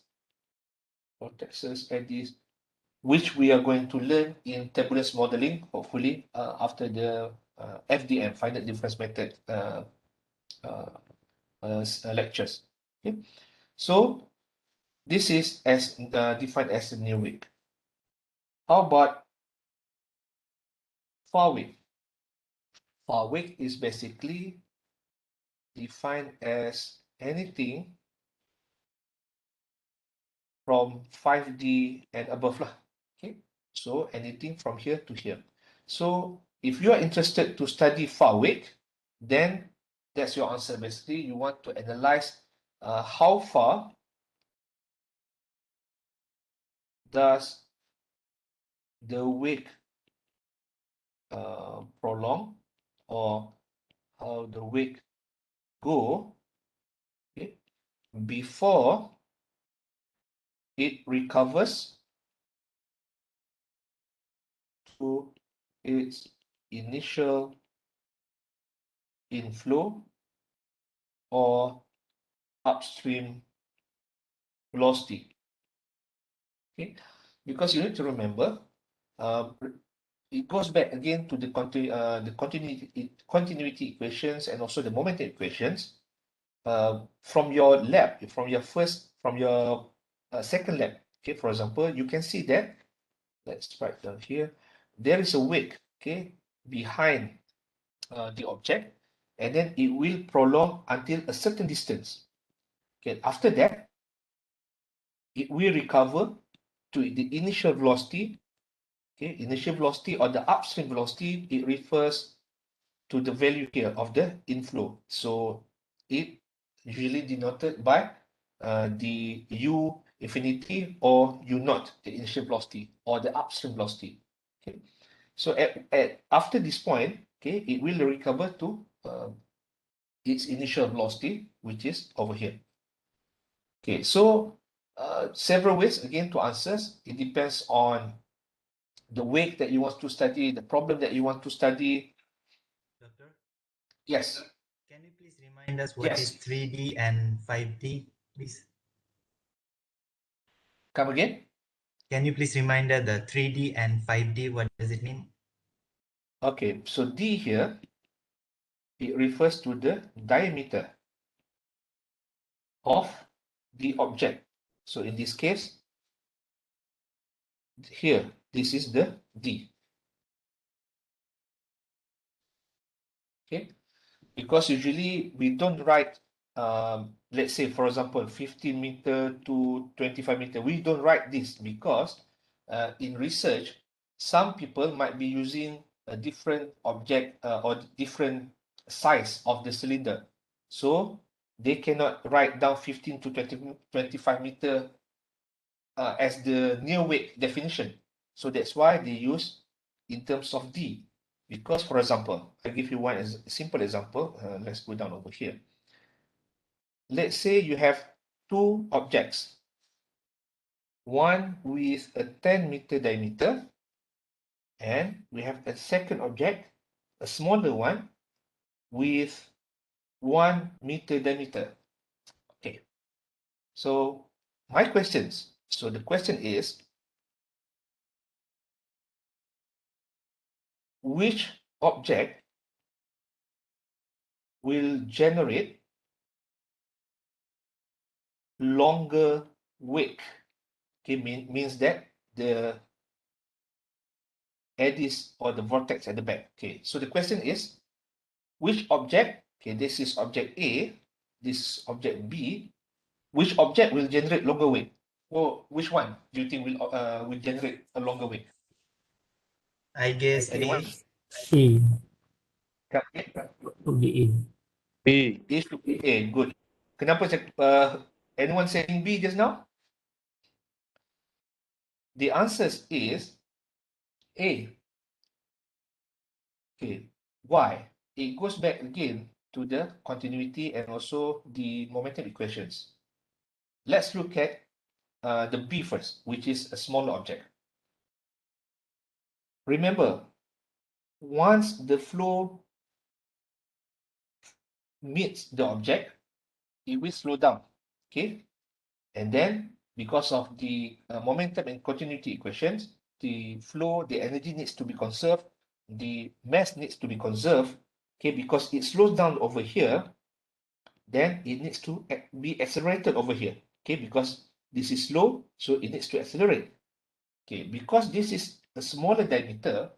which we are going to learn in turbulence modeling, hopefully after the FDM, finite difference method lectures. Okay, so this is as defined as the near wake. How about far wake? Far wake is basically defined as anything from 5D and above lah. Okay, so anything from here to here. So if you are interested to study far wake, then that's your answer. Basically, you want to analyze how far does the wake prolong, or how the wake go, okay, before it recovers to its initial inflow or upstream velocity. Okay, because you need to remember, it goes back again to the continuity equations and also the momentum equations. From your lab, from your second lab. Okay, for example, you can see that, let's write down here, there is a wake, okay, behind the object, and then it will prolong until a certain distance. Okay, after that, it will recover to the initial velocity. Okay, initial velocity or the upstream velocity, it refers to the value here of the inflow. So it usually denoted by the U infinity or U naught, the initial velocity, or the upstream velocity. Okay. So after this point, okay, it will recover to its initial velocity, which is over here. Okay, so several ways again to answer. It depends on the wake that you want to study, the problem that you want to study. Doctor, Yes. can you please remind us what is 3D and 5D, please? Come again? Can you please remind us the 3D and 5D, what does it mean? Okay, so D here, it refers to the diameter of the object. So in this case, here, this is the D. Okay, because usually we don't write, let's say, for example, 15 meter to 25 meter. We don't write this because in research, some people might be using a different object or different size of the cylinder. So they cannot write down 15 to 25 meter as the near weight definition. So that's why they use in terms of D. Because, for example, I give you one simple example. Let's go down over here. Let's say you have two objects, one with a 10-meter diameter, and we have a second object, a smaller one, with 1 meter diameter. Okay. So my questions. So the question is, which object will generate longer wake? Okay, means that the eddies or the vortex at the back. Okay, so the question is, which object? Okay, this is object A, this is object B. Which object will generate longer wake? Or which one do you think will generate a longer wake? I guess Anyone? A. Okay. Would be A. B. A should be A. Good. Kenapa anyone saying B just now? The answer is A. Okay. Why? It goes back again to the continuity and also the momentum equations. Let's look at the B first, which is a smaller object. Remember, once the flow meets the object, it will slow down. Okay. And then, because of the momentum and continuity equations, the flow, the energy needs to be conserved, the mass needs to be conserved. Okay, because it slows down over here, then it needs to be accelerated over here. Okay, because this is slow, so it needs to accelerate. Okay, because this is a smaller diameter,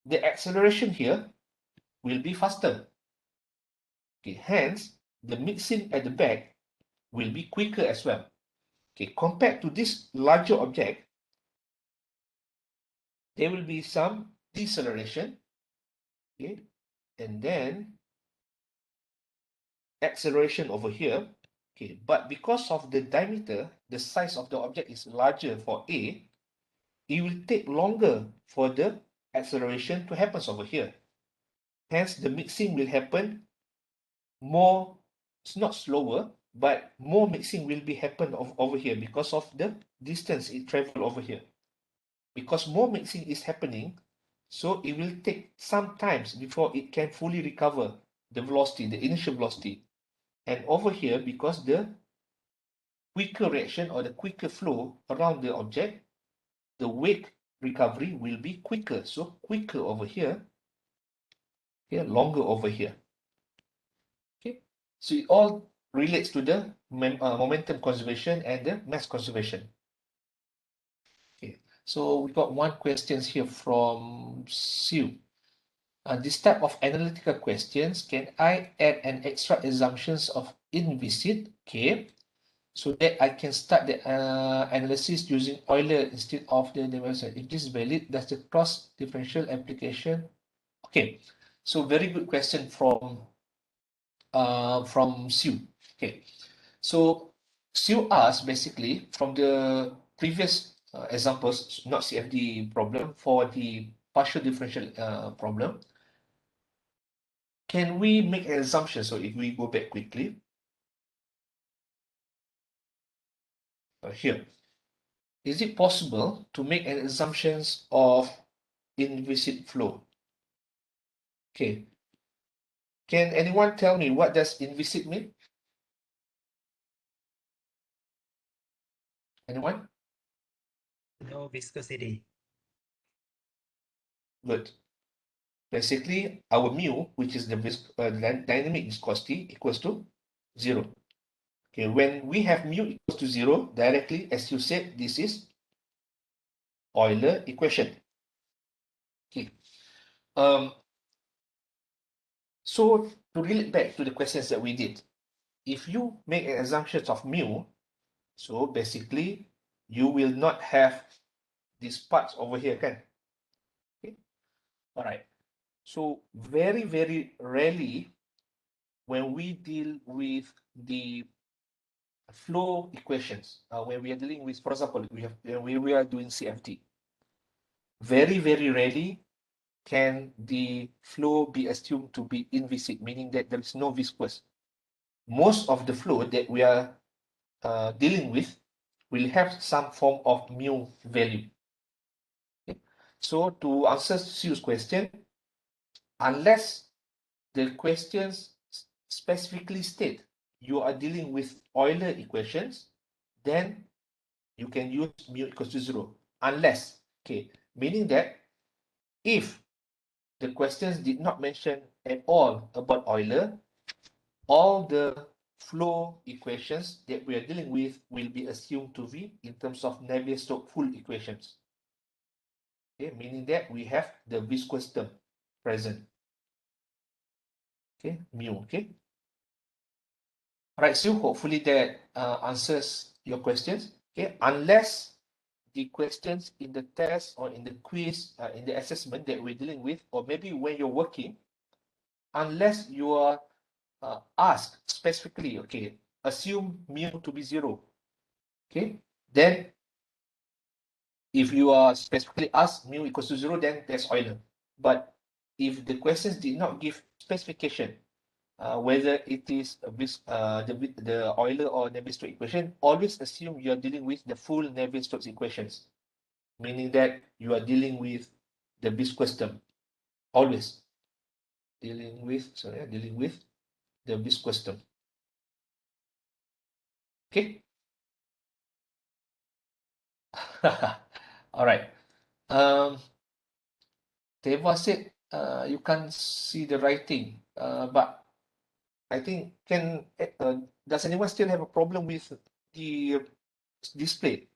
the acceleration here will be faster. Okay, hence the mixing at the back will be quicker as well. Okay, compared to this larger object, there will be some deceleration. Okay, and then acceleration over here. Okay, but because of the diameter, the size of the object is larger for A, it will take longer for the acceleration to happen over here. Hence, the mixing will happen more, it's not slower, but more mixing will be happen over here because of the distance it travel over here. Because more mixing is happening, So it will take some times before it can fully recover the velocity, the initial velocity. And over here, because the quicker reaction or the quicker flow around the object, the wake recovery will be quicker. So quicker over here, okay, longer over here. Okay, so it all relates to the momentum conservation and the mass conservation. Okay, so we got one question here from Sue. This type of analytical questions, can I add an extra assumptions of invisit, okay, so that I can start the analysis using Euler instead of the dimension? If this is valid, does the cross differential application? Okay, so very good question from Sue. Okay, so Sue asked basically from the previous examples, not CFD problem, for the partial differential problem. Can we make an assumption? So if we go back quickly, here, is it possible to make an assumptions of inviscid flow? Okay, can anyone tell me what does inviscid mean? Anyone? No viscosity. Good. Basically, our mu, which is the dynamic viscosity, equals to 0. Okay, when we have mu equals to 0, directly, as you said, this is Euler equation. Okay. So to relate back to the questions that we did, if you make an assumption of mu, so basically you will not have these parts over here, kan? Okay. All right. So very, very rarely when we deal with the flow equations, when we are dealing with, for example, we are doing CFD, very, very rarely can the flow be assumed to be inviscid, meaning that there is no viscous. Most of the flow that we are dealing with will have some form of mu value. Okay? So to answer Sue's question, unless the questions specifically state you are dealing with Euler equations, then you can use mu equals to 0. Unless, okay, meaning that if the questions did not mention at all about Euler, all the flow equations that we are dealing with will be assumed to be in terms of Navier-Stokes full equations. Okay, meaning that we have the viscous term present. Okay, mu. Okay. All right, so hopefully that answers your questions. Okay, unless the questions in the test or in the quiz, in the assessment that we're dealing with, or maybe when you're working, unless you are asked specifically, okay, assume mu to be 0. Okay, then if you are specifically asked mu equals to 0, then that's Euler. But if the questions did not give specification, whether it is the Euler or Navier-Stokes equation, always assume you are dealing with the full Navier-Stokes equations, meaning that you are dealing with the viscous term. Always dealing with the viscous term. Okay. All right. Teva said you can't see the writing, but I think does anyone still have a problem with the display?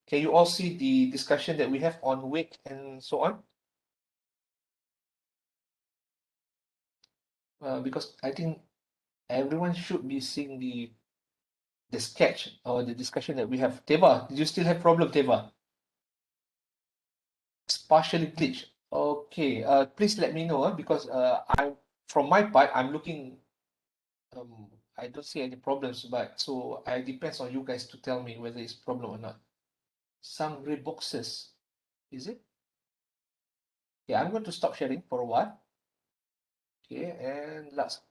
Can you all see the discussion that we have on wake and so on? Because I think everyone should be seeing the sketch or the discussion that we have. Teva, did you still have problem, Teva? It's partially glitched. Okay, please let me know, because from my part, I'm looking, I don't see any problems, but so it depends on you guys to tell me whether it's problem or not. Some gray boxes, is it? Yeah, I'm going to stop sharing for a while. Okay, and let's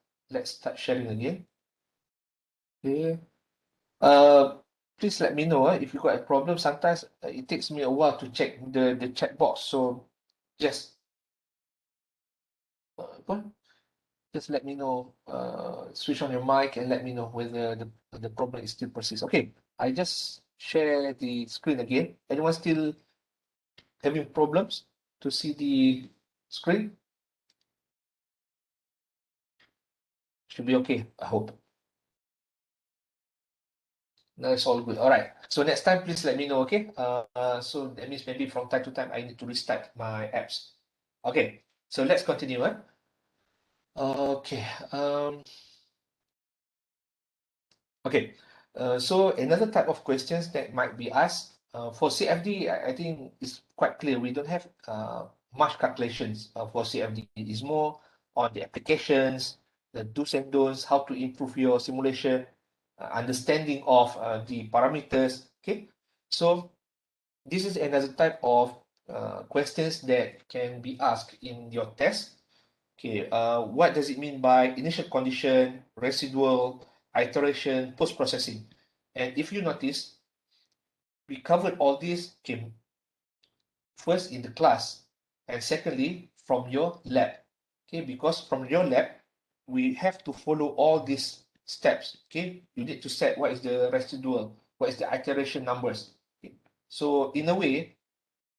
start sharing again. Okay. Please let me know if you got a problem. Sometimes it takes me a while to check the chat box. So just just let me know, switch on your mic and let me know whether the problem is still persists. Okay, I just share the screen again. Anyone still having problems to see the screen? Should be okay, I hope. No, it's all good. All right. So next time, please let me know, okay? So that means maybe from time to time, I need to restart my apps. Okay, so let's continue. Okay. Okay. So another type of questions that might be asked for CFD, I think it's quite clear. We don't have much calculations for CFD. It is more on the applications, the do's and don'ts, how to improve your simulation, understanding of the parameters. Okay. So this is another type of questions that can be asked in your test. Okay, what does it mean by initial condition, residual, iteration, post-processing? And if you notice, we covered all this, okay, first in the class, and secondly, from your lab. Okay, because from your lab, we have to follow all these steps. Okay, you need to set what is the residual, what is the iteration numbers. Okay. So in a way,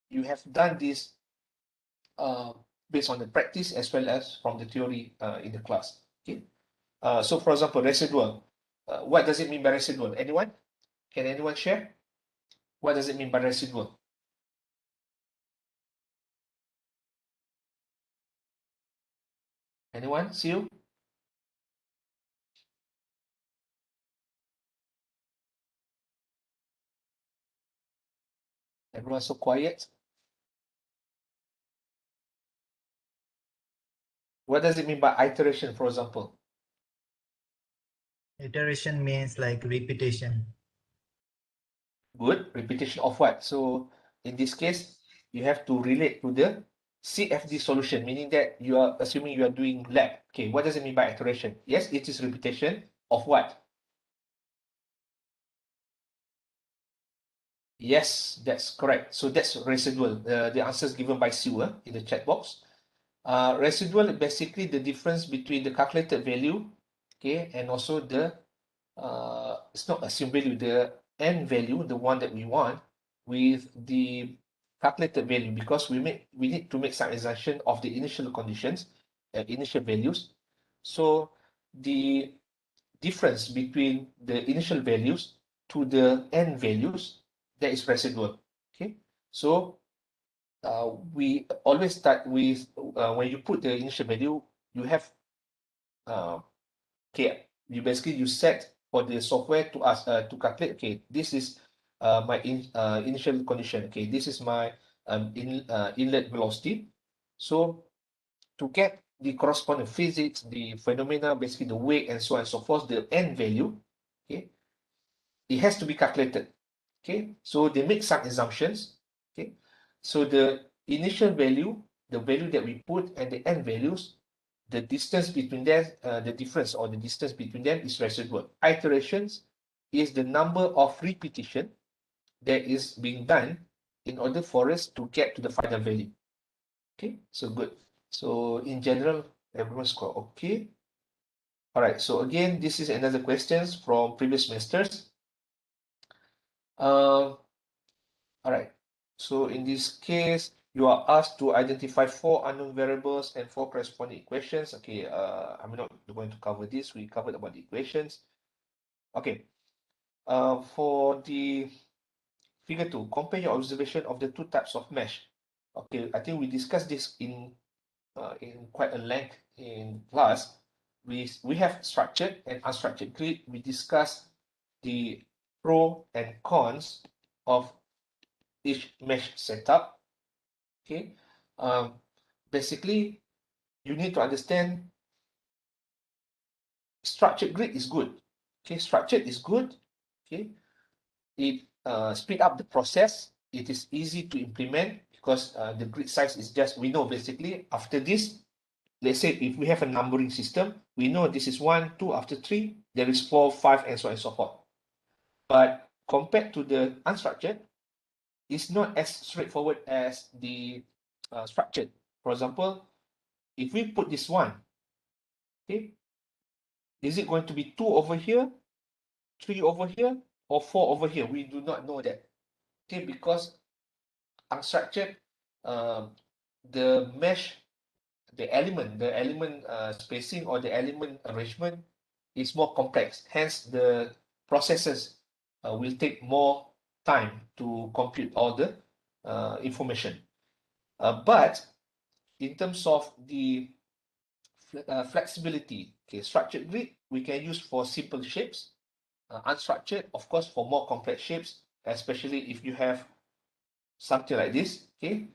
you have done this uh, based on the practice as well as from the theory in the class. Okay. So for example, residual. What does it mean by residual? Anyone? Can anyone share? What does it mean by residual? Anyone? See you? Everyone's so quiet. What does it mean by iteration, for example? Iteration means like repetition. Good. Repetition of what? So in this case, you have to relate to the CFD solution, meaning that you are assuming you are doing lab. Okay, what does it mean by iteration? Yes, it is repetition of what? Yes, that's correct. So that's residual. The answers given by Sue in the chat box. Residual basically the difference between the calculated value, okay, and also the it's not assumed value, the end value, the one that we want, with the calculated value, because we need to make some assumption of the initial conditions, initial values. So the difference between the initial values to the end values, that is residual. Okay, so we always start with when you put the initial value, you have okay, you set for the software to ask to calculate. Okay, this is my initial condition. Okay, this is my inlet velocity. So to get the corresponding physics, the phenomena, basically the weight and so on and so forth, the end value, okay, it has to be calculated. Okay, so they make some assumptions. Okay, so the initial value, the value that we put, and the end values, the distance between them, the difference or the distance between them is residual. Iterations is the number of repetition that is being done in order for us to get to the final value. Okay, so good. So in general, everyone's quite okay. All right, so again, this is another questions from previous semesters. All right, so in this case, you are asked to identify 4 unknown variables and 4 corresponding equations. Okay, I'm not going to cover this. We covered about the equations. Okay, for the figure 2, compare your observation of the two types of mesh. Okay, I think we discussed this in quite a length in class. We have structured and unstructured grid. We discussed the pro and cons of each mesh setup. Okay, basically you need to understand structured grid is good. Okay, structured is good. Okay, it speed up the process. It is easy to implement because the grid size is just, we know basically after this, let's say if we have a numbering system, we know this is 1, 2, after 3, there is 4, 5, and so on and so forth. But compared to the unstructured, it's not as straightforward as the structured. For example, if we put this one, okay, is it going to be 2 over here, 3 over here, or 4 over here? We do not know that, okay, because unstructured, the mesh, the element spacing or the element arrangement is more complex. Hence, the processes will take more time to compute all the information. But in terms of the flexibility, okay, structured grid we can use for simple shapes. Unstructured, of course, for more complex shapes, especially if you have something like this, okay.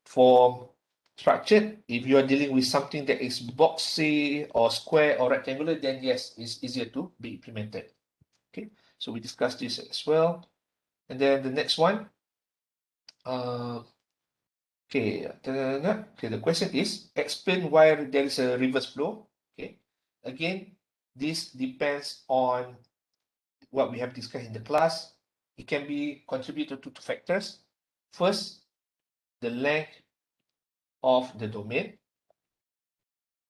For structured, if you are dealing with something that is boxy or square or rectangular, then yes, it's easier to be implemented. Okay, so we discussed this as well. And then the next one, okay, the question is, explain why there is a reverse flow. Okay, again, this depends on what we have discussed in the class. It can be contributed to two factors. First, the length of the domain,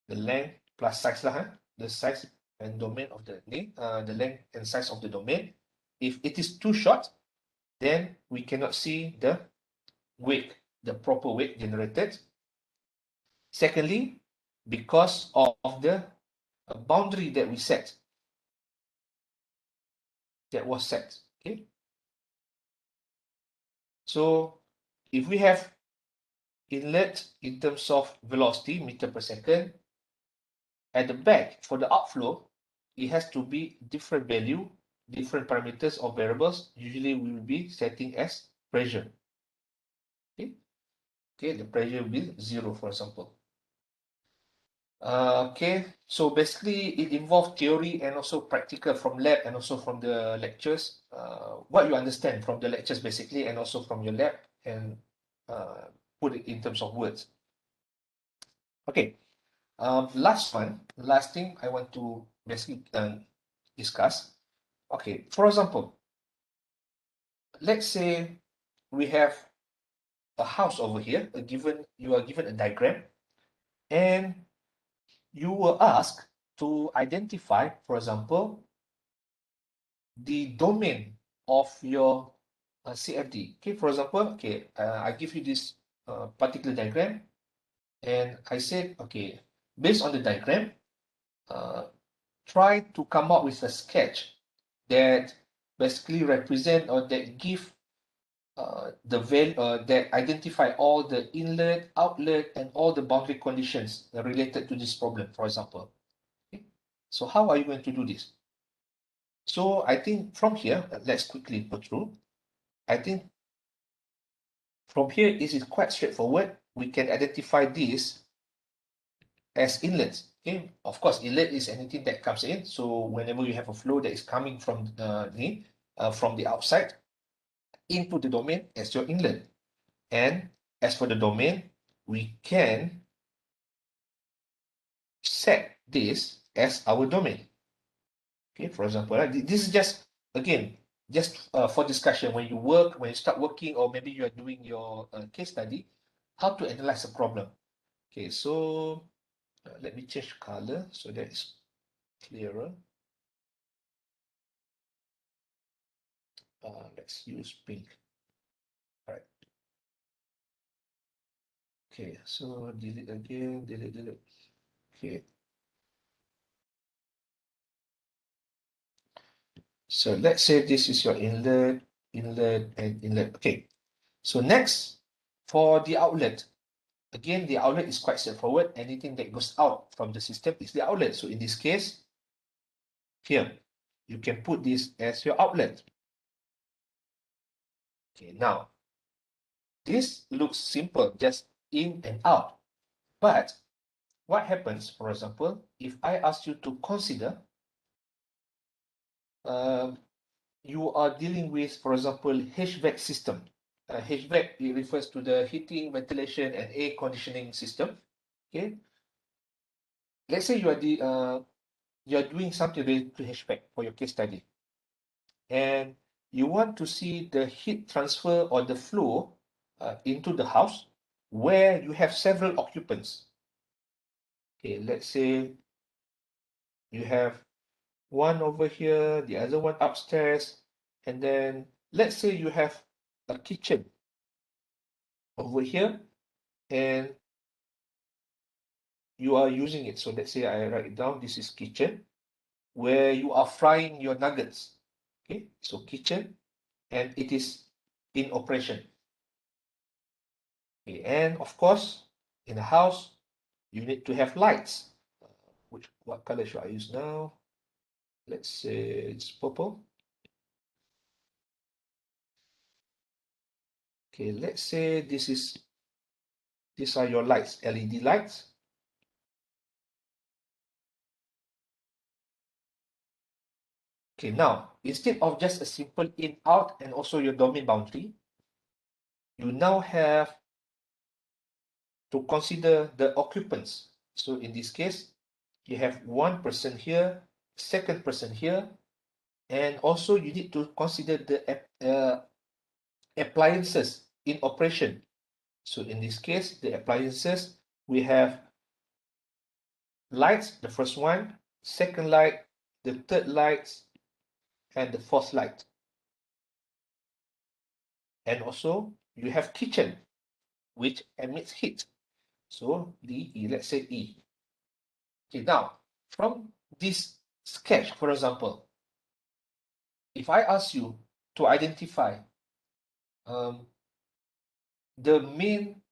the length plus size lah, the size and domain of the length and size of the domain. If it is too short, then we cannot see the weight, the proper weight generated. Secondly, because of the boundary that we set, that was set. Okay. So if we have inlet in terms of velocity, meter per second, at the back for the outflow, it has to be different value, different parameters or variables. Usually we will be setting as pressure. Okay, okay, the pressure will be 0, for example. Okay, so basically it involves theory and also practical from lab and also from the lectures. What you understand from the lectures basically and also from your lab, and put it in terms of words. Okay, last thing I want to basically discuss. Okay, for example, let's say we have a house over here, you are given a diagram, and you were asked to identify, for example, the domain of your CFD. Okay, for example, okay, I give you this particular diagram, and I said, okay, based on the diagram, try to come up with a sketch that basically represent or that give the value that identify all the inlet, outlet, and all the boundary conditions related to this problem, for example. Okay. So how are you going to do this? So I think from here, let's quickly go through. I think from here, it is quite straightforward. We can identify this as inlets. Okay, of course, inlet is anything that comes in. So whenever you have a flow that is coming from the outside into the domain as your inlet. And as for the domain, we can set this as our domain. Okay, for example, this is just, again, just for discussion when you start working, or maybe you are doing your case study, how to analyze a problem. Okay, so let me change color so that it's clearer. Let's use pink. All right. Okay, so delete again, delete. Okay. So let's say this is your inlet, and inlet. Okay. So next, for the outlet, again, the outlet is quite straightforward. Anything that goes out from the system is the outlet. So in this case, here, you can put this as your outlet. Okay, now, this looks simple, just in and out. But what happens, for example, if I ask you to consider you are dealing with, for example, HVAC system. HVAC, it refers to the heating, ventilation, and air conditioning system. Okay. Let's say you are doing something related to HVAC for your case study, and you want to see the heat transfer or the flow into the house where you have several occupants. Okay, let's say you have one over here, the other one upstairs, and then let's say you have a kitchen over here and you are using it. So let's say I write it down, this is kitchen, where you are frying your nuggets. Okay, so kitchen, and it is in operation. Okay, and of course, in a house, you need to have lights. What color should I use now? Let's say it's purple. Okay, let's say these are your lights, LED lights. Okay, now instead of just a simple in out and also your domain boundary, you now have to consider the occupants. So in this case, you have one person here, second person here, and also you need to consider the appliances in operation. So in this case, the appliances, we have lights, the first one, second light, the third lights, and the fourth light. And also you have kitchen, which emits heat. So DE, let's say E. Okay, now from this sketch, for example, if I ask you to identify the main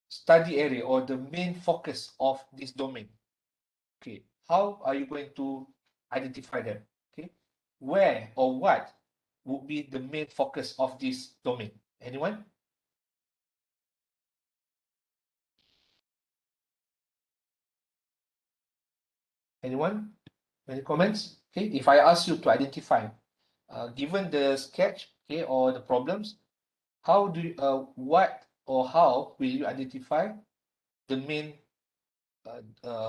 study area or the main focus of this domain, okay, how are you going to identify them? Okay, where or what would be the main focus of this domain? Anyone? Anyone? Any comments? Okay, if I ask you to identify, given the sketch, okay, or the problems, how do you, what or how will you identify the main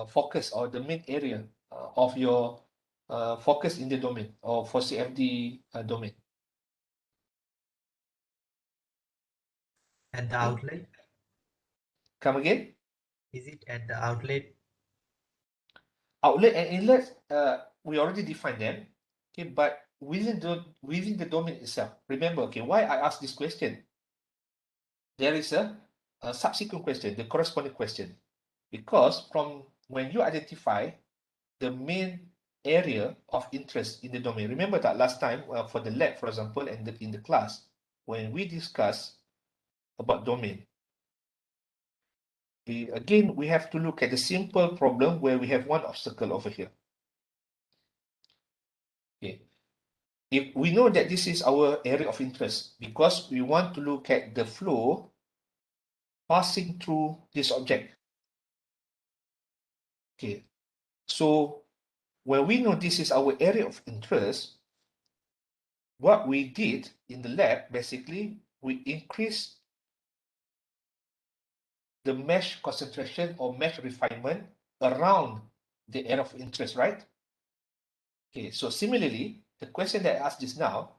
focus or the main area of your focus in the domain or for CFD domain? At the Okay. outlet? Come again? Is it at the outlet? Outlet and inlet, we already defined them. Okay, but within the domain itself, remember, okay, why I asked this question? There is a subsequent question, the corresponding question, because from when you identify the main area of interest in the domain, remember that last time for the lab, for example, and in the class, when we discuss about domain, again, we have to look at the simple problem where we have one obstacle over here. Okay. If we know that this is our area of interest because we want to look at the flow passing through this object. Okay, so when we know this is our area of interest, what we did in the lab, basically, we increased the mesh concentration or mesh refinement around the area of interest, right? Okay, so similarly, the question that I asked just now,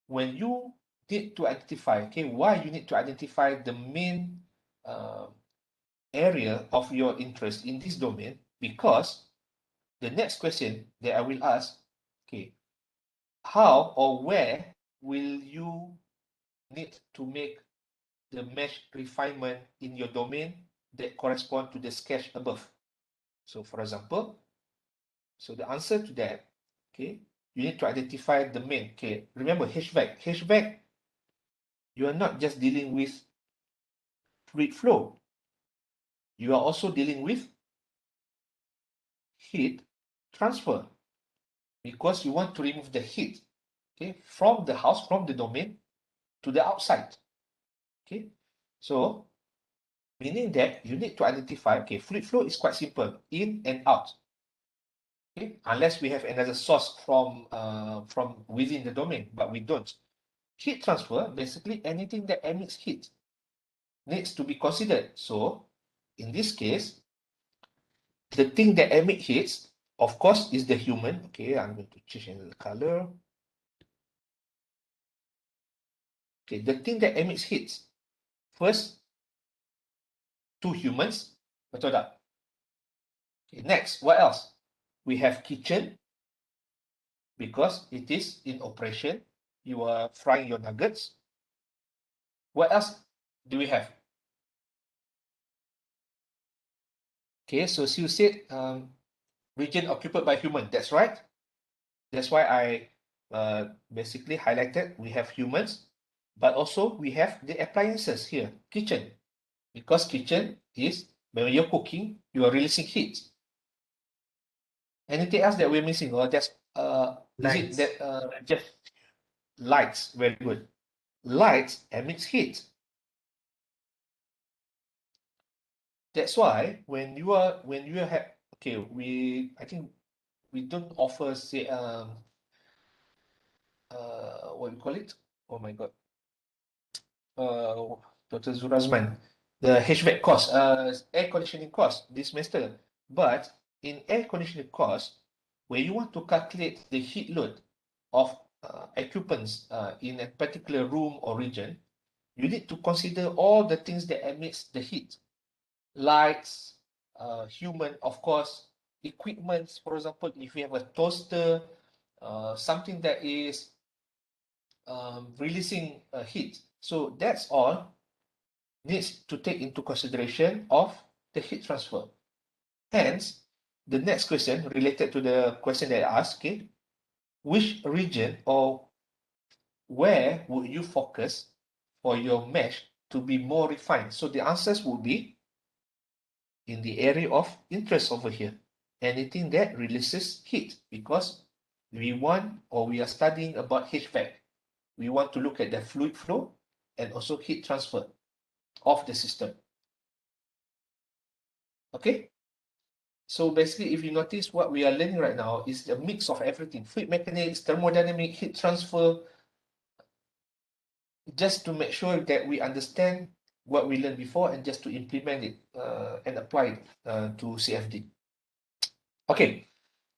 when you need to identify, okay, why you need to identify the main area of your interest in this domain, because the next question that I will ask, okay, how or where will you need to make the mesh refinement in your domain that correspond to the sketch above? So for example, so the answer to that, okay, you need to identify the main, okay, remember HVAC, you are not just dealing with fluid flow, you are also dealing with heat transfer because you want to remove the heat, okay, from the house, from the domain to the outside. Okay, so meaning that you need to identify, okay, fluid flow is quite simple, in and out. Okay, unless we have another source from within the domain, but we don't. Heat transfer, basically anything that emits heat needs to be considered. So in this case, the thing that emits heat, of course, is the human. Okay, I'm going to change the color. Okay, the thing that emits heat, first, 2 humans. Betul tak? Okay, next, what else? We have kitchen because it is in operation. You are frying your nuggets. What else do we have? Okay, so you said region occupied by human. That's right. That's why I basically highlighted we have humans, but also we have the appliances here, kitchen, because kitchen is when you're cooking, you are releasing heat. Anything else that we're missing, or just is it Lights. that just lights? Very good. Lights emits heat. That's why when you have okay, I think we don't offer say what you call it? Oh my god. Dr. Zurazman, the HVAC cost, air conditioning cost this semester. But in air conditioning cost, where you want to calculate the heat load of occupants in a particular room or region, you need to consider all the things that emits the heat. Lights, human, of course, equipments, for example, if you have a toaster, something that is releasing heat. So that's all needs to take into consideration of the heat transfer. Hence, the next question related to the question that I asked, okay, which region or where would you focus for your mesh to be more refined? So the answers will be in the area of interest over here. Anything that releases heat, because we want or we are studying about HVAC. We want to look at the fluid flow and also heat transfer of the system. Okay? So basically, if you notice what we are learning right now is a mix of everything, fluid mechanics, thermodynamic, heat transfer, just to make sure that we understand what we learned before and just to implement it and apply it to CFD. Okay,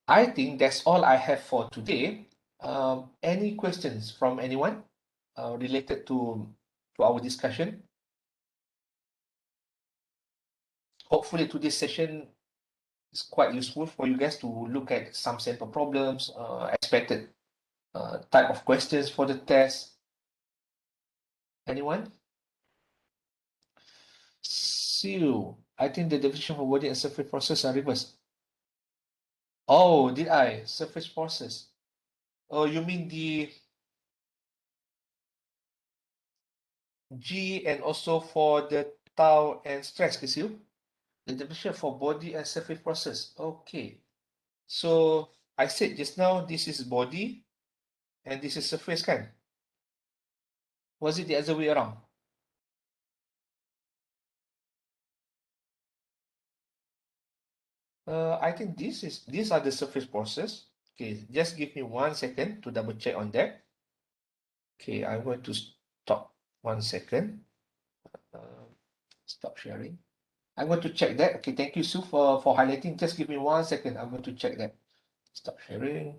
I think that's all I have for today. Any questions from anyone related to our discussion? Hopefully today's session is quite useful for you guys to look at some sample problems, expected type of questions for the test. Anyone? So, I think the definition for body and surface process are reversed. Oh, did I? Surface process. Oh, you mean the G and also for the tau and stress, is you? The definition for body and surface process. Okay. So, I said just now, this is body and this is surface, kan? Was it the other way around? I think these are the surface process. Okay, just give me 1 second to double check on that. Okay, I'm going to stop 1 second. Stop sharing. I'm going to check that. Okay, thank you, Sue, for highlighting. Just give me 1 second. I'm going to check that. Stop sharing.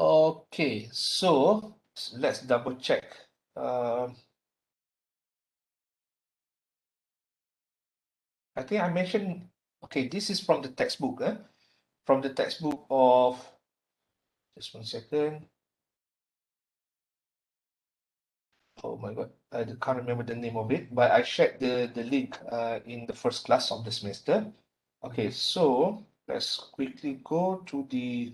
Okay, so let's double check. I think I mentioned, okay, this is from the textbook, from the textbook of, just 1 second. Oh my God, I can't remember the name of it, but I shared the link in the first class of the semester. Okay, so let's quickly go to the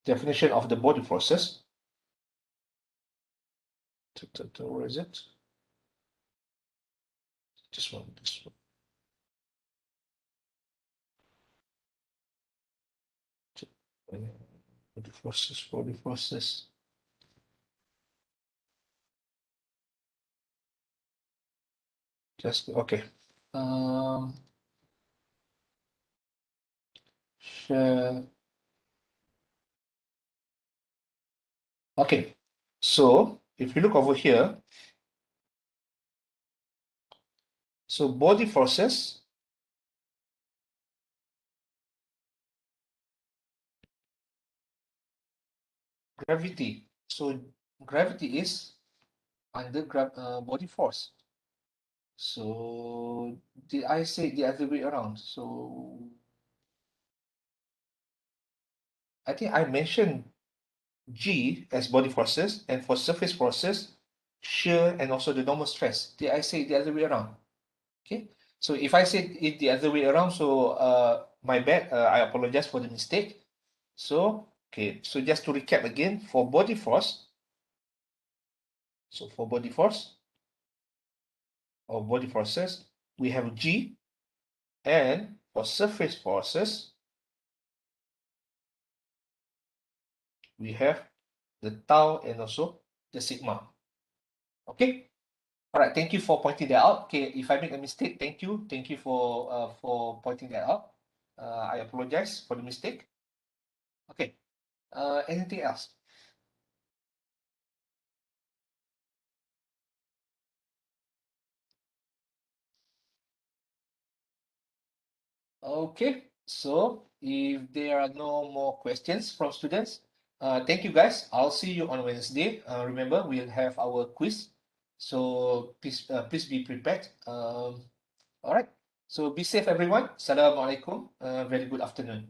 definition of the body process. Where is it? This one, this one. Body process, body process. Just okay. Share. Okay. So if you look over here, so body forces, gravity. So gravity is under body force. So did I say the other way around? So I think I mentioned G as body forces, and for surface forces, shear and also the normal stress. Did I say the other way around? Okay. So if I said it the other way around, so my bad. I apologize for the mistake. So okay. So just to recap again, for body force, so for body force or body forces, we have G, and for surface forces, we have the tau and also the sigma. Okay. All right. Thank you for pointing that out. Okay. If I make a mistake, thank you. Thank you for pointing that out. I apologize for the mistake. Okay. Anything else? Okay. So if there are no more questions from students, thank you guys. I'll see you on Wednesday. Remember, we'll have our quiz. So please be prepared. All right. So be safe, everyone. Assalamualaikum. Very good afternoon.